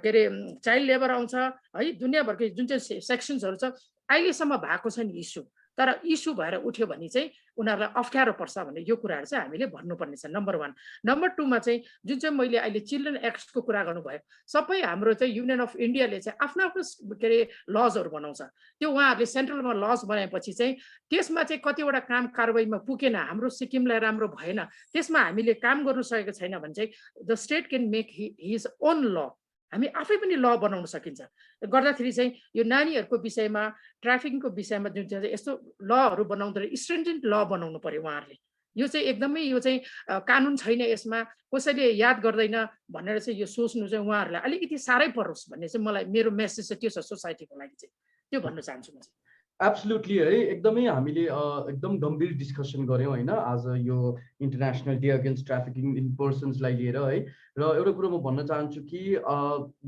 के अरे चाइल्ड लेबर आउँछ है। दुनियाँभरको जुन चाहिँ सेक्सन्सहरू छ अहिलेसम्म भएको छ नि इस्यु, तर इस्यु भएर उठ्यो भने चाहिँ उनीहरूलाई अप्ठ्यारो पर्छ भन्ने यो कुराहरू चाहिँ हामीले भन्नुपर्ने छ, नम्बर 1। नम्बर 2मा चाहिँ जुन चाहिँ मैले अहिले चिल्ड्रेन एक्टको कुरा गर्नुभयो, सबै हाम्रो चाहिँ युनियन अफ इन्डियाले चाहिँ आफ्नो आफ्नो के अरे लजहरू बनाउँछ। त्यो उहाँहरूले सेन्ट्रलमा लज बनाएपछि चाहिँ त्यसमा चाहिँ कतिवटा काम कारवाहीमा पुगेन, हाम्रो सिक्किमलाई राम्रो भएन, त्यसमा हामीले काम गर्नु सकेको छैन भने चाहिँ the state can make his own ल। हामी आफै पनि ल बनाउन सकिन्छ। गर्दाखेरि चाहिँ यो नानीहरूको विषयमा, ट्राफिकिङको विषयमा जुन चाहिँ यस्तो लहरू बनाउँदाखेरि स्ट्रिन्जेन्ट ल बनाउनु पर्यो उहाँहरूले। यो चाहिँ एकदमै यो चाहिँ कानुन छैन, यसमा कसैले याद गर्दैन भनेर चाहिँ यो सोच्नु चाहिँ उहाँहरूलाई अलिकति साह्रै परोस् भन्ने चाहिँ मलाई मेरो मेसेज चाहिँ त्यो छ सोसाइटीको लागि चाहिँ, त्यो भन्न चाहन्छु म चाहिँ। एब्सोल्युटली है, एकदमै हामीले एकदम गम्भीर डिस्कसन गऱ्यौँ होइन आज यो international day against trafficking in पर्सन्सलाई लिएर है। र एउटा कुरो म भन्न चाहन्छु कि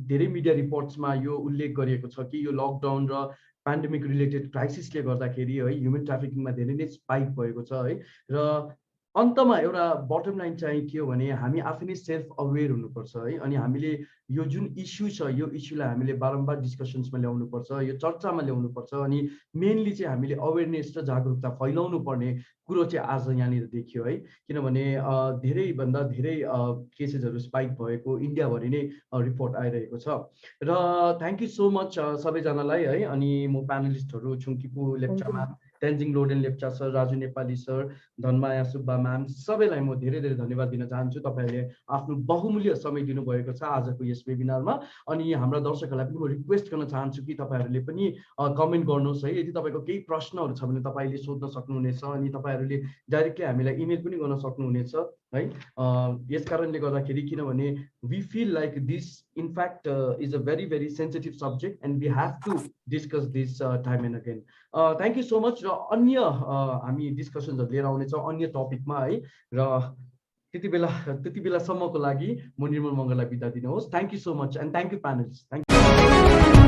धेरै मिडिया रिपोर्ट्समा यो उल्लेख गरिएको छ कि यो लकडाउन र पेन्डेमिक रिलेटेड क्राइसिसले गर्दाखेरि है ह्युमन ट्राफिकिङमा धेरै नै स्पाइक भएको छ है। र अन्तमा एउटा बटम लाइन चाहिँ के हो भने हामी आफै नै सेल्फ अवेर हुनुपर्छ है। अनि हामीले यो जुन इस्यु छ यो इस्युलाई हामीले बारम्बार डिस्कसन्समा ल्याउनु पर्छ, यो चर्चामा ल्याउनु पर्छ। अनि मेनली चाहिँ हामीले अवेरनेस र जागरुकता फैलाउनु पर्ने कुरो चाहिँ आज यहाँनिर देखियो है। किनभने धेरैभन्दा धेरै केसेसहरू स्पाइक भएको इन्डियाभरि नै रिपोर्ट आइरहेको छ। र थ्याङ्क यू सो मच सबैजनालाई है। अनि म प्यानलिस्टहरू छुङ्किपु लेप्चामा, Tenzing Loden Lepcha sir, Raju Nepali sir, Dhanmaya Subba ma'am, सबैलाई म धेरै धेरै धन्यवाद दिन चाहन्छु। तपाईँहरूले आफ्नो बहुमूल्य समय दिनुभएको छ आजको यस वेबिनारमा। अनि हाम्रा दर्शकहरूलाई पनि म रिक्वेस्ट गर्न चाहन्छु कि तपाईँहरूले पनि कमेन्ट गर्नुहोस् है। यदि तपाईँको केही प्रश्नहरू छ भने तपाईँले सोध्न सक्नुहुनेछ अनि तपाईँहरूले डाइरेक्टली हामीलाई इमेल पनि गर्न सक्नुहुनेछ है। यस कारणले गर्दाखेरि किनभने we feel like this in fact is a very very sensitive subject and we have to discuss this time and again. Thank you so much. र अन्य हामी डिस्कसन्सहरू लिएर आउनेछौँ अन्य टपिकमा है। र त्यति बेलासम्मको लागि म निर्मल मङ्गललाई बिदा दिनुहोस्। Thank you so much and thank you panellist. Thank you.